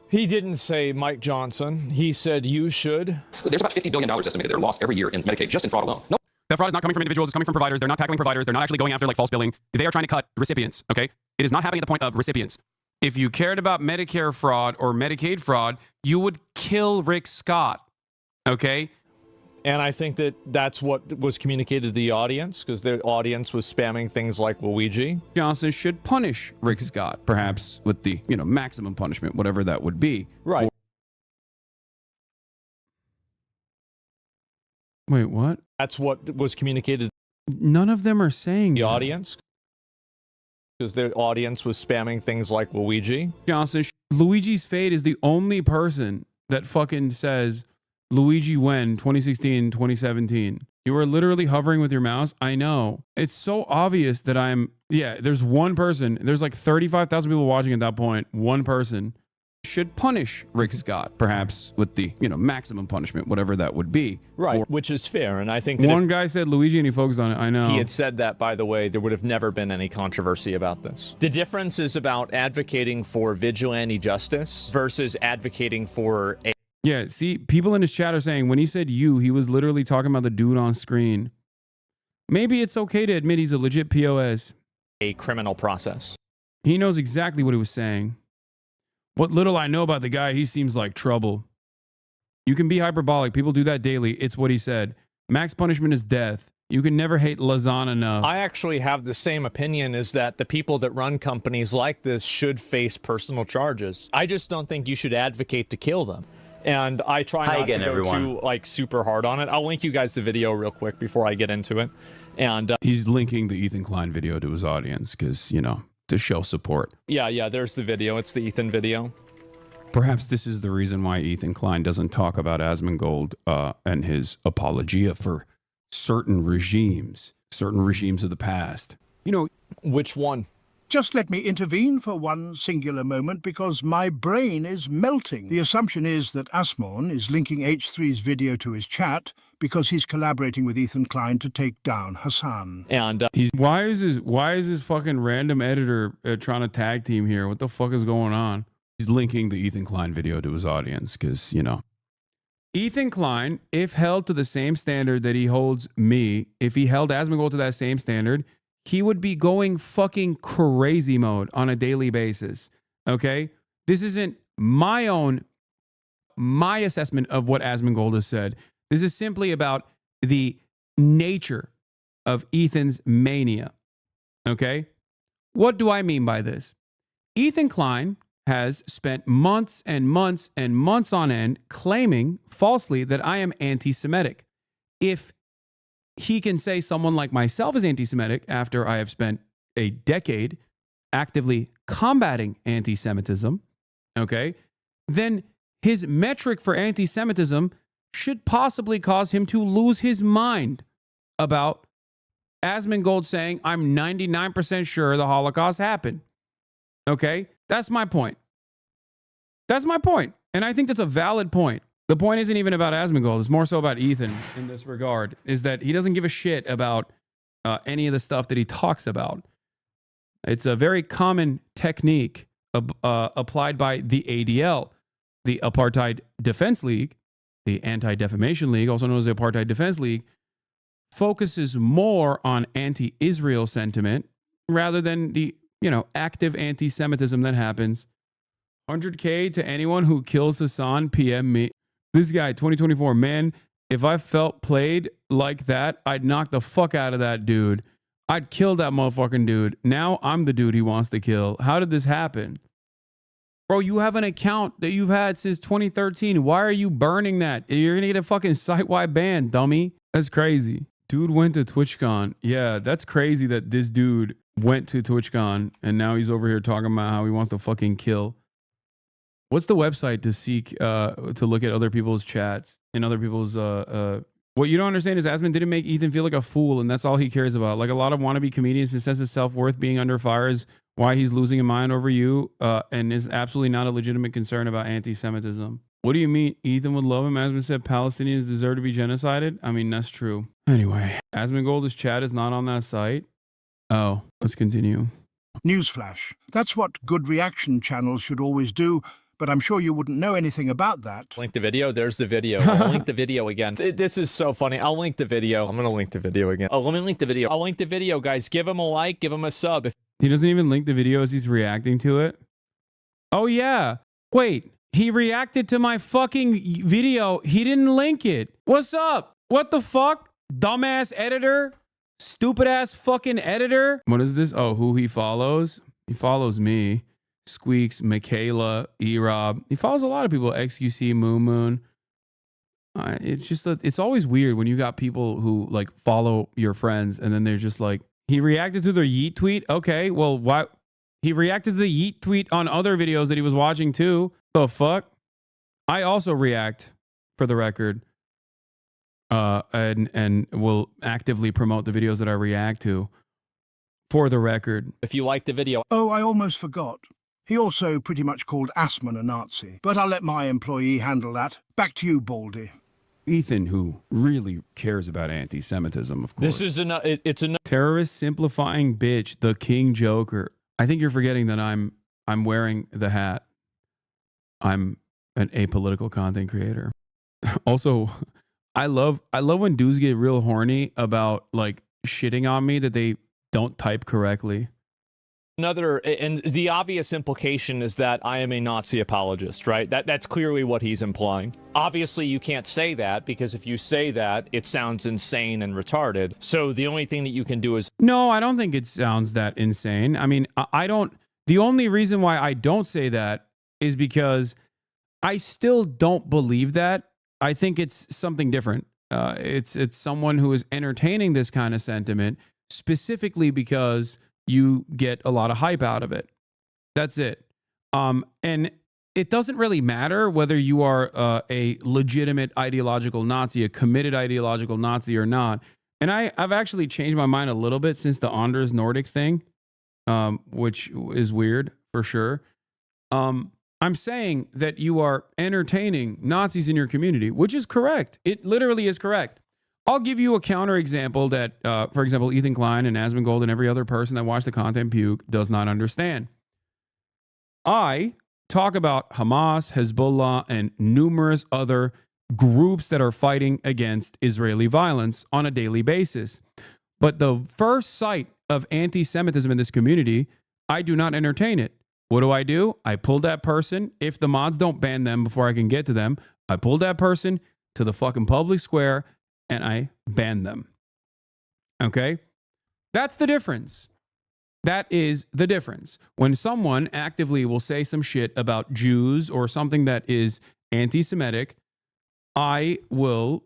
He didn't say Mike Johnson. He said you should. There's about $50 billion estimated that are lost every year in Medicaid just in fraud alone. No. That fraud is not coming from individuals, it's coming from providers. They're not tackling providers. They're not actually going after like false billing. They are trying to cut recipients, okay? It is not happening at the point of recipients. If you cared about Medicare fraud or Medicaid fraud, you would kill Rick Scott, okay? And I think that that's what was communicated to the audience, because the audience was spamming things like Luigi. Johnson should punish Rick Scott, perhaps with the, maximum punishment, whatever that would be. Right. Wait, what? That's what was communicated. None of them are saying the audience, because the audience was spamming things like Luigi. Johnson, Luigi's fate is the only person that fucking says Luigi when 2016, 2017. You are literally hovering with your mouse. I know. It's so obvious that there's one person. There's like 35,000 people watching at that point. One person should punish Rick Scott, perhaps with the, maximum punishment, whatever that would be. Right, which is fair. And I think that one guy said Luigi and he focused on it. I know. He had said that, by the way, there would have never been any controversy about this. The difference is about advocating for vigilante justice versus advocating for a... Yeah, see, people in his chat are saying when he said you, he was literally talking about the dude on screen. Maybe it's okay to admit he's a legit POS. A criminal process. He knows exactly what he was saying. What little I know about the guy, he seems like trouble. You can be hyperbolic. People do that daily. It's what he said. Max punishment is death. You can never hate Lazan enough. I actually have the same opinion, is that the people that run companies like this should face personal charges. I just don't think you should advocate to kill them. And I try not to go too super hard on it. I'll link you guys the video real quick before I get into it. And he's linking the Ethan Klein video to his audience because, to show support. Yeah, there's the video. It's the Ethan video. Perhaps this is the reason why Ethan Klein doesn't talk about Asmongold and his apologia for certain regimes of the past. Which one? Just let me intervene for one singular moment because my brain is melting. The assumption is that Asmon is linking H3's video to his chat because he's collaborating with Ethan Klein to take down Hasan. And why is his fucking random editor trying to tag team here? What the fuck is going on? He's linking the Ethan Klein video to his audience because, Ethan Klein, if held to the same standard that he holds me, if he held Asmongold to that same standard, he would be going fucking crazy mode on a daily basis. Okay? This isn't my assessment of what Asmongold has said. This is simply about the nature of Ethan's mania. Okay? What do I mean by this? Ethan Klein has spent months and months and months on end claiming falsely that I am anti-Semitic. If he can say someone like myself is anti-Semitic after I have spent a decade actively combating anti-Semitism, okay, then his metric for anti-Semitism should possibly cause him to lose his mind about Asmongold saying, I'm 99% sure the Holocaust happened. Okay? That's my point. That's my point. And I think that's a valid point. The point isn't even about Asmongold. It's more so about Ethan in this regard, is that he doesn't give a shit about any of the stuff that he talks about. It's a very common technique applied by the ADL, the Apartheid Defense League, the Anti-Defamation League, also known as the Apartheid Defense League, focuses more on anti-Israel sentiment rather than the, active anti-Semitism that happens. 100K to anyone who kills Hasan, PM me. This guy, 2024, man, if I felt played like that, I'd knock the fuck out of that dude. I'd kill that motherfucking dude. Now I'm the dude he wants to kill. How did this happen? Bro, you have an account that you've had since 2013. Why are you burning that? You're going to get a fucking site-wide ban, dummy. That's crazy. Dude went to TwitchCon. Yeah, that's crazy that this dude went to TwitchCon and now he's over here talking about how he wants to fucking kill. What's the website to seek, to look at other people's chats and other people's, what you don't understand is Asmon didn't make Ethan feel like a fool, and that's all he cares about. Like a lot of wannabe comedians, his sense of self-worth being under fire is why he's losing his mind over you, and is absolutely not a legitimate concern about anti-Semitism. What do you mean Ethan would love him? Asmon said Palestinians deserve to be genocided. I mean, that's true. Anyway, Asmongold's chat is not on that site. Oh, let's continue. Newsflash. That's what good reaction channels should always do, but I'm sure you wouldn't know anything about that. Link the video. There's the video. I'll link the video again. This is so funny. I'll link the video. I'm going to link the video again. Oh, let me link the video. I'll link the video, guys. Give him a like. Give him a sub. He doesn't even link the video as he's reacting to it. Oh, yeah. Wait, he reacted to my fucking video. He didn't link it. What's up? What the fuck? Dumbass editor? Stupid ass fucking editor? What is this? Oh, who he follows? He follows me. Squeaks, Michaela, E-Rob. He follows a lot of people. XQC, Moon. It's just, it's always weird when you got people who like follow your friends and then they're just like, he reacted to their Yeet tweet. Okay, well, why? He reacted to the Yeet tweet on other videos that he was watching too. The fuck? I also react, for the record, and will actively promote the videos that I react to, for the record. If you like the video. Oh, I almost forgot. He also pretty much called Asmon a Nazi, but I'll let my employee handle that. Back to you, Baldy. Ethan, who really cares about anti-Semitism, of course. This is it's a terrorist simplifying bitch, the King Joker. I think you're forgetting that I'm wearing the hat. I'm an apolitical content creator. Also, I love when dudes get real horny about like shitting on me that they don't type correctly. Another, and the obvious implication is that I am a Nazi apologist, right? That's clearly what he's implying. Obviously, you can't say that because if you say that, it sounds insane and retarded. So the only thing that you can do is... No, I don't think it sounds that insane. I mean, I don't... The only reason why I don't say that is because I still don't believe that. I think it's something different. It's someone who is entertaining this kind of sentiment specifically because you get a lot of hype out of it. That's it. And it doesn't really matter whether you are a legitimate ideological Nazi, a committed ideological Nazi or not. And I've actually changed my mind a little bit since the Anders Nordic thing, which is weird for sure. I'm saying that you are entertaining Nazis in your community, which is correct. It literally is correct. I'll give you a counterexample that, for example, Ethan Klein and Asmongold and every other person that watched the content puke does not understand. I talk about Hamas, Hezbollah, and numerous other groups that are fighting against Israeli violence on a daily basis. But the first sight of anti-Semitism in this community, I do not entertain it. What do? I pull that person. If the mods don't ban them before I can get to them, I pull that person to the fucking public square and I ban them. Okay? That's the difference. That is the difference. When someone actively will say some shit about Jews or something that is anti-Semitic, I will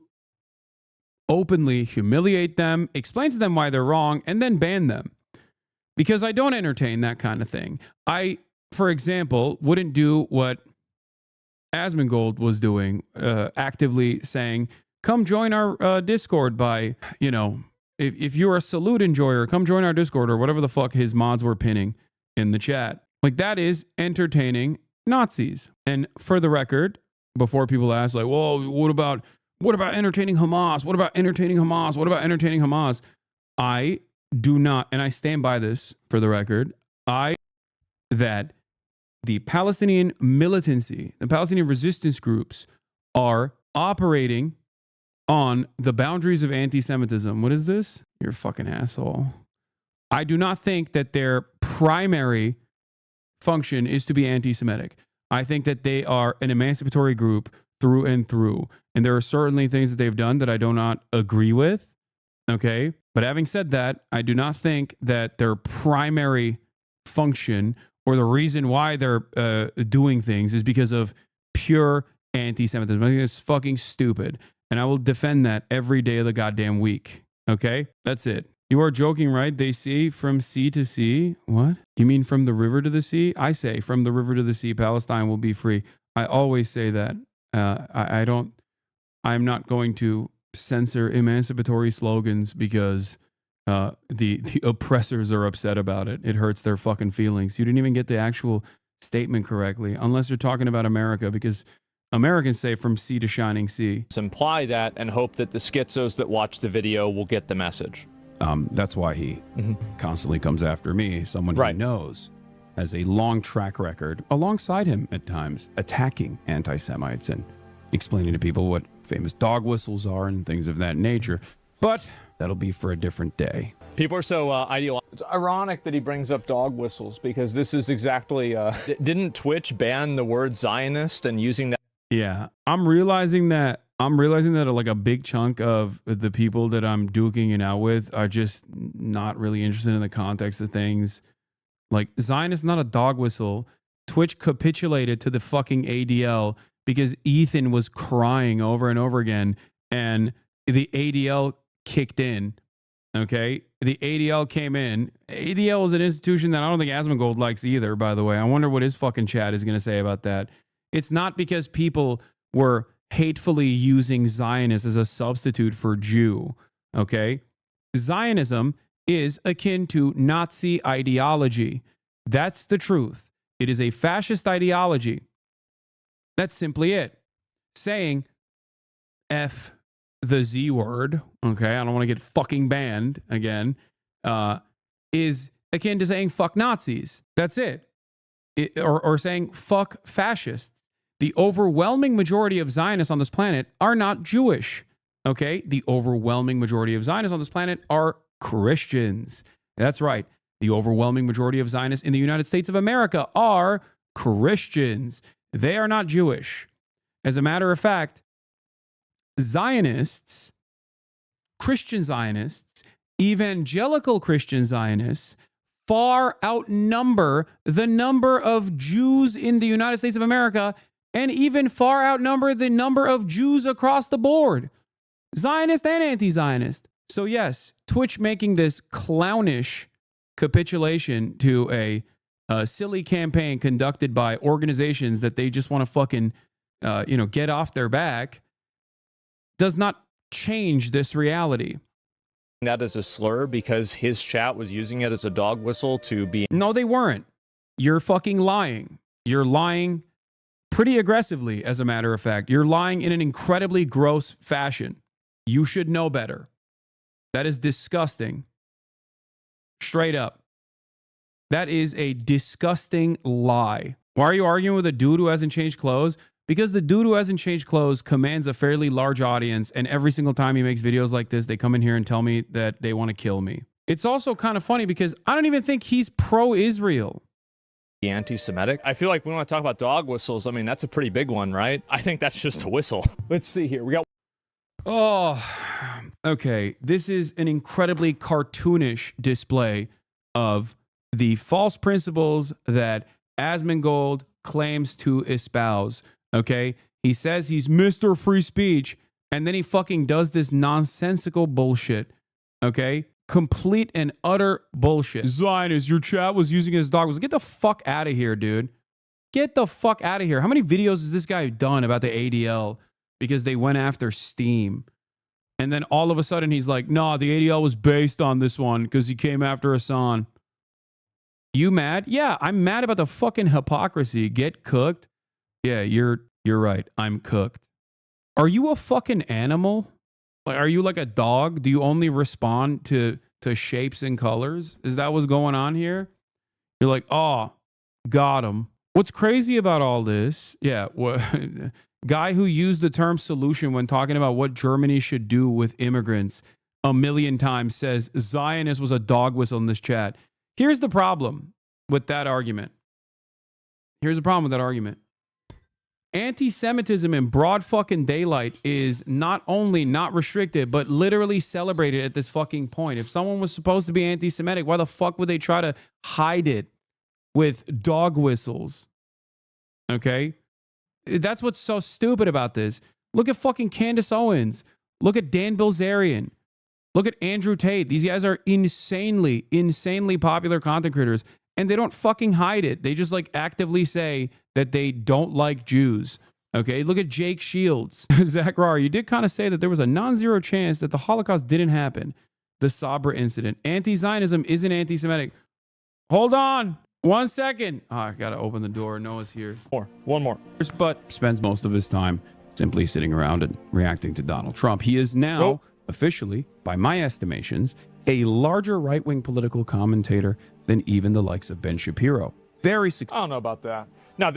openly humiliate them, explain to them why they're wrong, and then ban them. Because I don't entertain that kind of thing. I, for example, wouldn't do what Asmongold was doing, actively saying, come join our Discord by, you know, if you're a salute enjoyer, come join our Discord or whatever the fuck his mods were pinning in the chat. Like, that is entertaining Nazis. And for the record, before people ask, like, well, what about entertaining Hamas? What about entertaining Hamas? What about entertaining Hamas? I do not, and I stand by this for the record, that the Palestinian militancy, the Palestinian resistance groups are operating on the boundaries of anti-Semitism. What is this? You're a fucking asshole. I do not think that their primary function is to be anti-Semitic. I think that they are an emancipatory group through and through. And there are certainly things that they've done that I do not agree with. Okay. But having said that, I do not think that their primary function or the reason why they're doing things is because of pure anti-Semitism. I think it's fucking stupid. And I will defend that every day of the goddamn week. Okay? That's it. You are joking, right? They see from sea to sea. What? You mean from the river to the sea? I say from the river to the sea, Palestine will be free. I always say that. I'm not going to censor emancipatory slogans because the oppressors are upset about it. It hurts their fucking feelings. You didn't even get the actual statement correctly, unless you're talking about America, because Americans say from sea to shining sea. Imply that and hope that the schizos that watch the video will get the message. That's why he constantly comes after me, someone he knows has a long track record alongside him at times, attacking anti-Semites and explaining to people what famous dog whistles are and things of that nature. But that'll be for a different day. People are so ideological. It's ironic that he brings up dog whistles because this is exactly... Didn't Twitch ban the word Zionist and using that? Yeah, I'm realizing that like a big chunk of the people that I'm duking it out with are just not really interested in the context of things. Like, Zionist is not a dog whistle. Twitch capitulated to the fucking ADL because Ethan was crying over and over again, and the ADL kicked in. Okay, the ADL came in. ADL is an institution that I don't think Asmongold likes either, by the way. I wonder what his fucking chat is going to say about that. It's not because people were hatefully using Zionist as a substitute for Jew, okay? Zionism is akin to Nazi ideology. That's the truth. It is a fascist ideology. That's simply it. Saying F the Z word, okay, I don't want to get fucking banned again, is akin to saying fuck Nazis. That's it. Or saying fuck fascists. The overwhelming majority of Zionists on this planet are not Jewish, okay? The overwhelming majority of Zionists on this planet are Christians. That's right. The overwhelming majority of Zionists in the United States of America are Christians. They are not Jewish. As a matter of fact, Zionists, Christian Zionists, evangelical Christian Zionists far outnumber the number of Jews in the United States of America and even far outnumber the number of Jews across the board, Zionist and anti-Zionist. So yes, Twitch making this clownish capitulation to a silly campaign conducted by organizations that they just want to fucking, get off their back does not change this reality. That is a slur because his chat was using it as a dog whistle to be... No, they weren't. You're fucking lying. You're lying pretty aggressively, as a matter of fact. You're lying in an incredibly gross fashion. You should know better. That is disgusting. Straight up. That is a disgusting lie. Why are you arguing with a dude who hasn't changed clothes? Because the dude who hasn't changed clothes commands a fairly large audience, and every single time he makes videos like this, they come in here and tell me that they want to kill me. It's also kind of funny because I don't even think he's pro-Israel. Anti-Semitic. I feel like we want to talk about dog whistles. I mean, that's a pretty big one, right? I think that's just a whistle. Let's see here. We got... Oh, okay. This is an incredibly cartoonish display of the false principles that Asmongold claims to espouse. Okay, he says he's Mr. Free Speech, and then he fucking does this nonsensical bullshit. Okay, complete and utter bullshit. Zionist, your chat was using his dog. Get the fuck out of here, dude. Get the fuck out of here. How many videos has this guy done about the ADL because they went after Steam? And then all of a sudden he's like, nah, the ADL was based on this one because he came after Hasan. You mad? Yeah, I'm mad about the fucking hypocrisy. Get cooked. Yeah, you're right. I'm cooked. Are you a fucking animal? Like, are you like a dog? Do you only respond to shapes and colors? Is that what's going on here? You're like, oh, got him. What's crazy about all this? Yeah, guy who used the term solution when talking about what Germany should do with immigrants a million times says Zionist was a dog whistle in this chat. Here's the problem with that argument. Anti-Semitism in broad fucking daylight is not only not restricted, but literally celebrated at this fucking point. If someone was supposed to be anti-Semitic, why the fuck would they try to hide it with dog whistles? Okay? That's what's so stupid about this. Look at fucking Candace Owens. Look at Dan Bilzerian. Look at Andrew Tate. These guys are insanely, insanely popular content creators, and they don't fucking hide it. They just like actively say that they don't like Jews. Okay, look at Jake Shields. Zach Rahr, you did kind of say that there was a non-zero chance that the Holocaust didn't happen. The Sabra incident. Anti-Zionism isn't anti-Semitic. Hold on. 1 second. Oh, I gotta open the door. Noah's here. One more. But spends most of his time simply sitting around and reacting to Donald Trump. He is now officially, by my estimations, a larger right-wing political commentator than even the likes of Ben Shapiro. Very successful. I don't know about that. Now,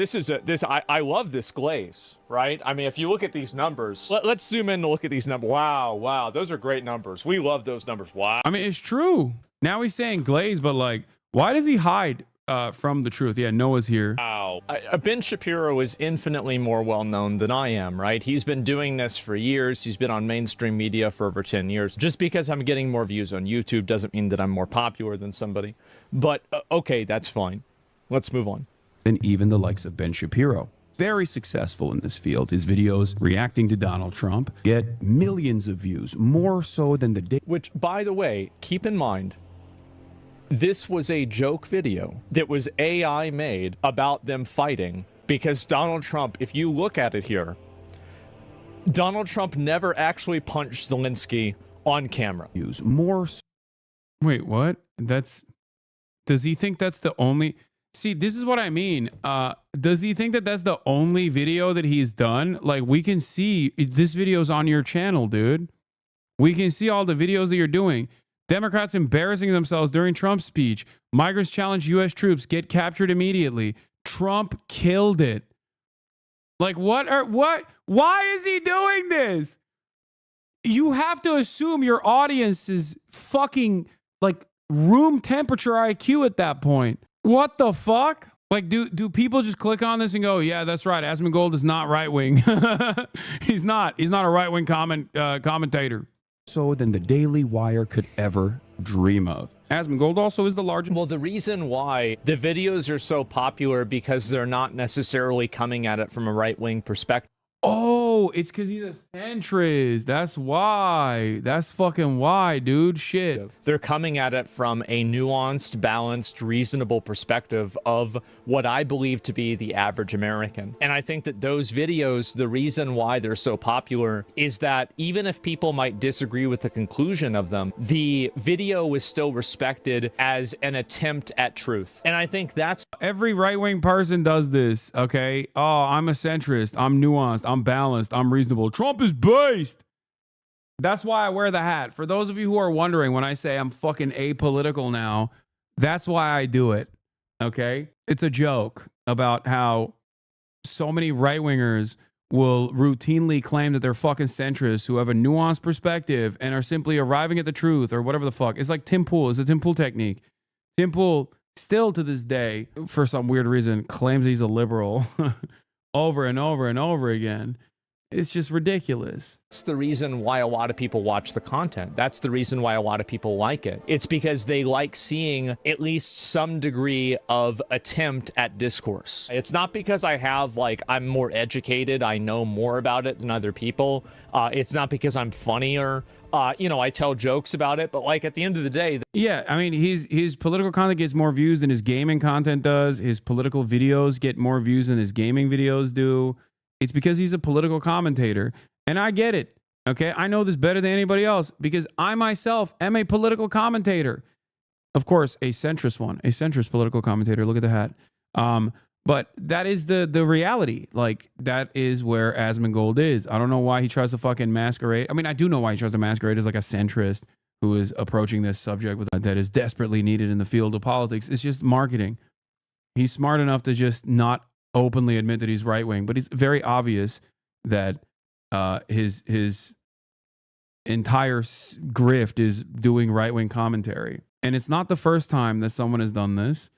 I love this glaze, right? I mean, if you look at these numbers, let's zoom in and look at these numbers. Wow, those are great numbers. We love those numbers. Wow. I mean, it's true. Now he's saying glaze, but like, why does he hide from the truth? Yeah, Noah's here. Wow. Ben Shapiro is infinitely more well-known than I am, right? He's been doing this for years. He's been on mainstream media for over 10 years. Just because I'm getting more views on YouTube doesn't mean that I'm more popular than somebody. But, okay, that's fine. Let's move on. Than even the likes of Ben Shapiro. Very successful in this field. His videos reacting to Donald Trump get millions of views, more so than the day. Which, by the way, keep in mind, this was a joke video that was AI made about them fighting because Donald Trump, if you look at it here, Donald Trump never actually punched Zelensky on camera. Use more. Wait, what? Does he think that's the only? See, this is what I mean. Does he think that that's the only video that he's done? Like, we can see this video's on your channel, dude. We can see all the videos that you're doing. Democrats embarrassing themselves during Trump's speech. Migrants challenge U.S. troops, get captured immediately. Trump killed it. Like, what? Why is he doing this? You have to assume your audience is fucking, like, room temperature IQ at that point. What the fuck? Like, do people just click on this and go, yeah, that's right, Asmongold is not right-wing. He's not a right-wing commentator. So than the Daily Wire could ever dream of. Asmongold also is the largest. Well, the reason why the videos are so popular because they're not necessarily coming at it from a right-wing perspective. Oh, it's because he's a centrist. That's why. That's fucking why, dude. Shit. They're coming at it from a nuanced, balanced, reasonable perspective of what I believe to be the average American. And I think that those videos, the reason why they're so popular is that even if people might disagree with the conclusion of them, the video is still respected as an attempt at truth. And I think that's... Every right-wing person does this, okay? Oh, I'm a centrist. I'm nuanced. I'm balanced. I'm reasonable. Trump is based. That's why I wear the hat. For those of you who are wondering when I say I'm fucking apolitical now, that's why I do it. Okay? It's a joke about how so many right-wingers will routinely claim that they're fucking centrists who have a nuanced perspective and are simply arriving at the truth or whatever the fuck. It's like Tim Pool. It's a Tim Pool technique. Tim Pool still to this day, for some weird reason, claims he's a liberal over and over and over again. It's just ridiculous. That's the reason why a lot of people watch the content. That's the reason why a lot of people like it. It's because they like seeing at least some degree of attempt at discourse. It's not because I'm more educated, I know more about it than other people. It's not because I'm funnier. I tell jokes about it, but like at the end of the day... Yeah, I mean, his political content gets more views than his gaming content does. His political videos get more views than his gaming videos do. It's because he's a political commentator. And I get it, okay? I know this better than anybody else because I myself am a political commentator. Of course, a centrist one, a centrist political commentator. Look at the hat. But that is the reality. Like, that is where Asmongold is. I don't know why he tries to fucking masquerade. I mean, I do know why he tries to masquerade as like a centrist who is approaching this subject with that is desperately needed in the field of politics. It's just marketing. He's smart enough to just not openly admit that he's right-wing, but it's very obvious that his entire grift is doing right-wing commentary. And it's not the first time that someone has done this.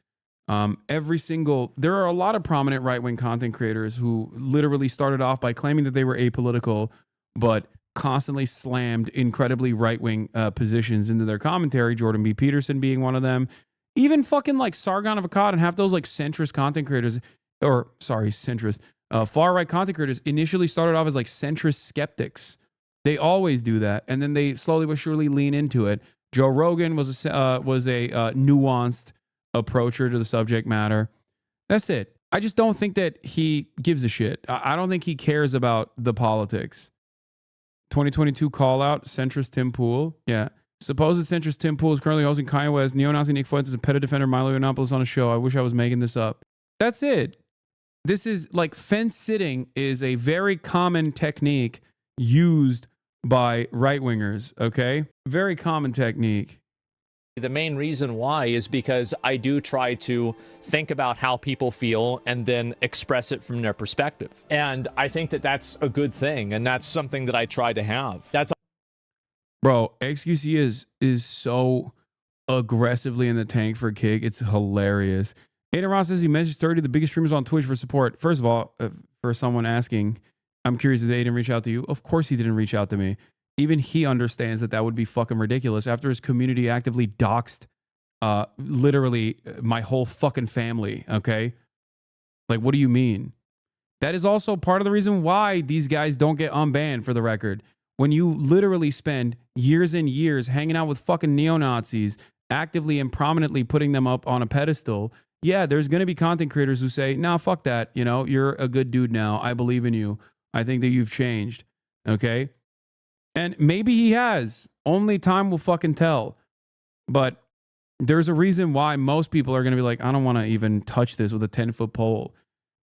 There are a lot of prominent right-wing content creators who literally started off by claiming that they were apolitical, but constantly slammed incredibly right-wing positions into their commentary. Jordan B. Peterson being one of them. Even fucking like Sargon of Akkad and half those like centrist content creators, far-right content creators initially started off as like centrist skeptics. They always do that, and then they slowly but surely lean into it. Joe Rogan was a nuanced approacher to the subject matter. That's it. I just don't think that he gives a shit. I don't think he cares about the politics. 2022 call out, centrist Tim Pool. Yeah. Supposed centrist Tim Pool is currently hosting Kanye West, neo-Nazi Nick Fuentes, and petty defender Milo Yiannopoulos on a show. I wish I was making this up. That's it. This is like fence sitting is a very common technique used by right-wingers, okay? Very common technique. The main reason why is because I do try to think about how people feel and then express it from their perspective. And I think that that's a good thing, and that's something that I try to have. That's Bro, XQC is so aggressively in the tank for Kick. It's hilarious. Aiden Ross says he messaged 30 of the biggest streamers on Twitch for support. First of all, for someone asking, I'm curious, did Aiden reach out to you? Of course he didn't reach out to me. Even he understands that would be fucking ridiculous after his community actively doxed literally my whole fucking family, okay? Like, what do you mean? That is also part of the reason why these guys don't get unbanned, for the record. When you literally spend years and years hanging out with fucking neo-Nazis, actively and prominently putting them up on a pedestal, yeah, there's going to be content creators who say, nah, fuck that. You know, you're a good dude now. I believe in you. I think that you've changed, okay? And maybe he has. Only time will fucking tell. But there's a reason why most people are going to be like, I don't want to even touch this with a 10-foot pole.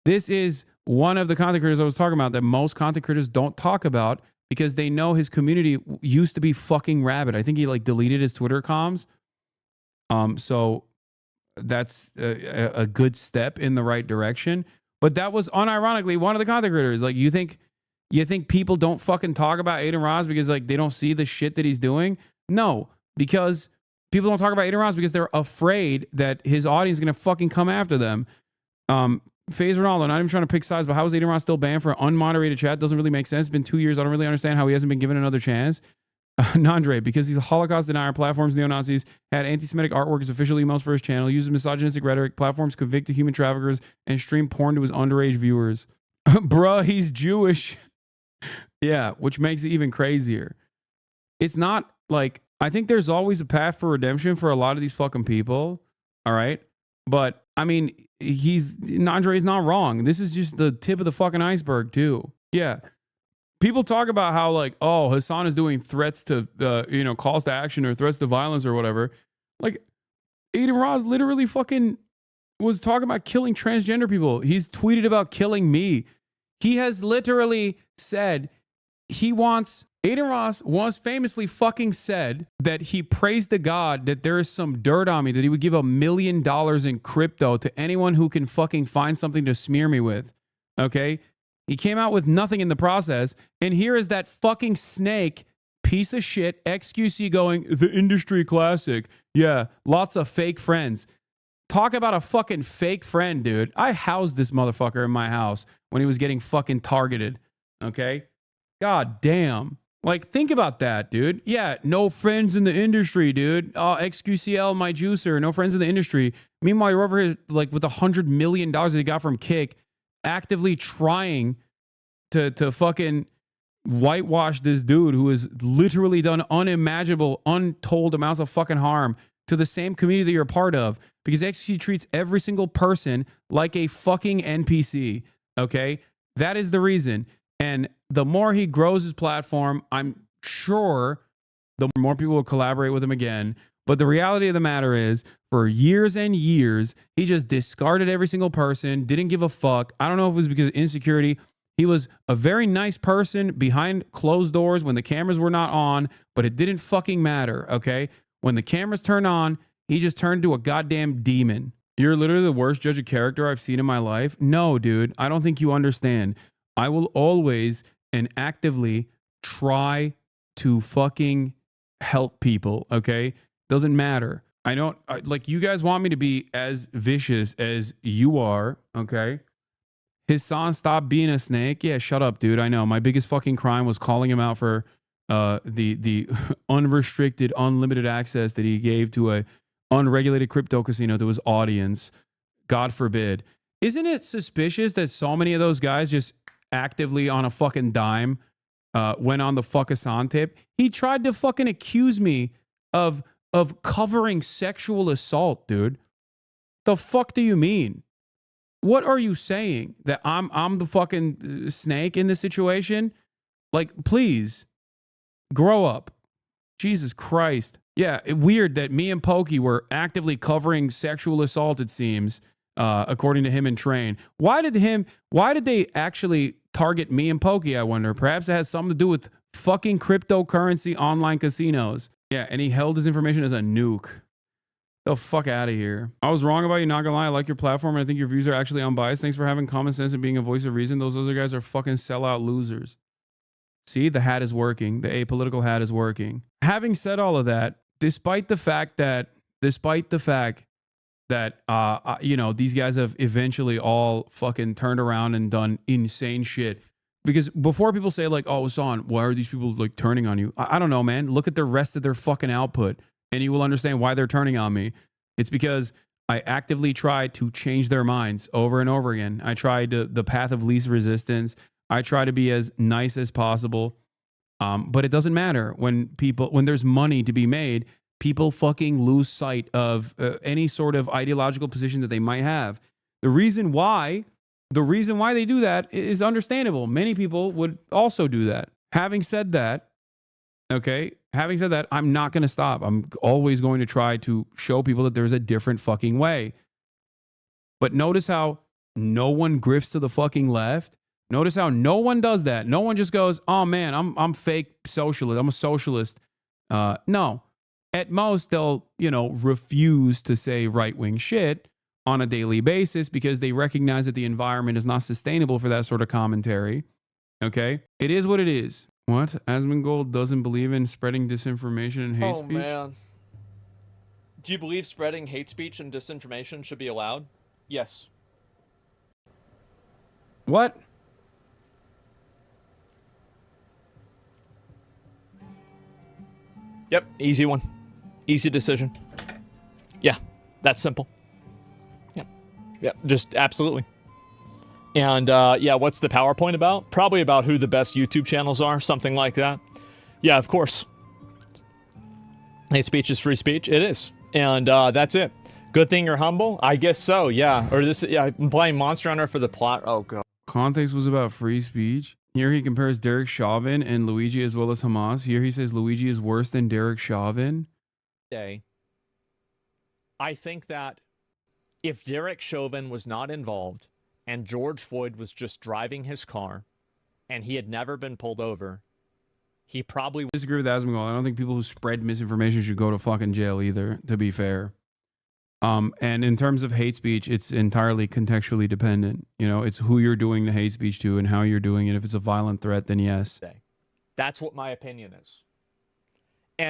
This is one of the content creators I was talking about that most content creators don't talk about because they know his community used to be fucking rabid. I think he like deleted his Twitter comms. So that's a good step in the right direction. But that was unironically one of the content creators. Like, you think people don't fucking talk about Aiden Ross because like they don't see the shit that he's doing? No, because people don't talk about Aiden Ross because they're afraid that his audience is gonna fucking come after them. FaZe Ronaldo, not even trying to pick sides, but how is Aiden Ross still banned for unmoderated chat? Doesn't really make sense. It's been 2 years. I don't really understand how he hasn't been given another chance. Nandre, because he's a Holocaust denier, platforms neo-Nazis, had anti-Semitic artwork as official emails for his channel, uses misogynistic rhetoric, platforms convicted human traffickers, and stream porn to his underage viewers. Bruh, he's Jewish. Yeah, which makes it even crazier. It's not like, I think there's always a path for redemption for a lot of these fucking people. All right. But I mean, Nandre is not wrong. This is just the tip of the fucking iceberg too. Yeah. People talk about how like, oh, Hasan is doing threats to, calls to action or threats to violence or whatever. Like, Aiden Ross literally fucking was talking about killing transgender people. He's tweeted about killing me. He has literally said Aiden Ross once famously fucking said that he prays to God that there is some dirt on me, that he would give $1 million in crypto to anyone who can fucking find something to smear me with. Okay? He came out with nothing in the process. And here is that fucking snake piece of shit XQC going, the industry classic. Yeah, lots of fake friends. Talk about a fucking fake friend, dude. I housed this motherfucker in my house when he was getting fucking targeted. Okay? God damn. Like, think about that, dude. Yeah, no friends in the industry, dude. XQCL, my juicer, no friends in the industry. Meanwhile, you're over here, like, with $100 million that he got from Kick, actively trying to fucking whitewash this dude who has literally done unimaginable, untold amounts of fucking harm to the same community that you're a part of, because XQC treats every single person like a fucking NPC, okay? That is the reason. And the more he grows his platform, I'm sure the more people will collaborate with him again. But the reality of the matter is, for years and years, he just discarded every single person, didn't give a fuck. I don't know if it was because of insecurity. He was a very nice person behind closed doors when the cameras were not on, but it didn't fucking matter, okay? When the cameras turned on, he just turned into a goddamn demon. You're literally the worst judge of character I've seen in my life. No, dude, I don't think you understand. I will always and actively try to fucking help people, okay? Doesn't matter. Like, you guys want me to be as vicious as you are, okay? Hasan, stop being a snake. Yeah, shut up, dude. I know. My biggest fucking crime was calling him out for the unrestricted, unlimited access that he gave to a unregulated crypto casino to his audience. God forbid. Isn't it suspicious that so many of those guys just actively on a fucking dime went on the fuck Hasan tip? He tried to fucking accuse me of covering sexual assault, dude. The fuck do you mean? What are you saying? That I'm the fucking snake in this situation? Like, please, grow up. Jesus Christ. Yeah, weird that me and Pokey were actively covering sexual assault, it seems, according to him and Train. Why did they actually target me and Pokey, I wonder? Perhaps it has something to do with fucking cryptocurrency online casinos. Yeah, and he held his information as a nuke. The fuck out of here. I was wrong about you, not gonna lie. I like your platform and I think your views are actually unbiased. Thanks for having common sense and being a voice of reason. Those other guys are fucking sellout losers. See, the hat is working. The apolitical hat is working. Having said all of that, despite the fact that you know, these guys have eventually all fucking turned around and done insane shit. Because before people say like, oh, Hasan, why are these people like turning on you? I don't know, man. Look at the rest of their fucking output and you will understand why they're turning on me. It's because I actively try to change their minds over and over again. I tried the path of least resistance. I try to be as nice as possible. But it doesn't matter when there's money to be made, people fucking lose sight of any sort of ideological position that they might have. The reason why they do that is understandable. Many people would also do that. Having said that, I'm not going to stop. I'm always going to try to show people that there's a different fucking way. But notice how no one grifts to the fucking left. Notice how no one does that. No one just goes, oh man, I'm fake socialist. I'm a socialist. No. At most, they'll, refuse to say right-wing shit on a daily basis because they recognize that the environment is not sustainable for that sort of commentary. Okay? It is what it is. What? Asmongold doesn't believe in spreading disinformation and hate speech? Oh, man. Do you believe spreading hate speech and disinformation should be allowed? Yes. What? Yep, easy one. Easy decision. Yeah, that's simple. Yeah, just absolutely. And yeah, what's the PowerPoint about? Probably about who the best YouTube channels are, something like that. Yeah, of course. Hate speech is free speech. It is. And that's it. Good thing you're humble? I guess so, yeah. Or this, yeah, I'm playing Monster Hunter for the plot. Oh, God. Context was about free speech. Here he compares Derek Chauvin and Luigi as well as Hamas. Here he says Luigi is worse than Derek Chauvin. I think that if Derek Chauvin was not involved and George Floyd was just driving his car and he had never been pulled over, he probably... Disagree with Asmongold. I don't think people who spread misinformation should go to fucking jail either, to be fair. And in terms of hate speech, it's entirely contextually dependent. It's who you're doing the hate speech to and how you're doing it. If it's a violent threat, then yes. That's what my opinion is.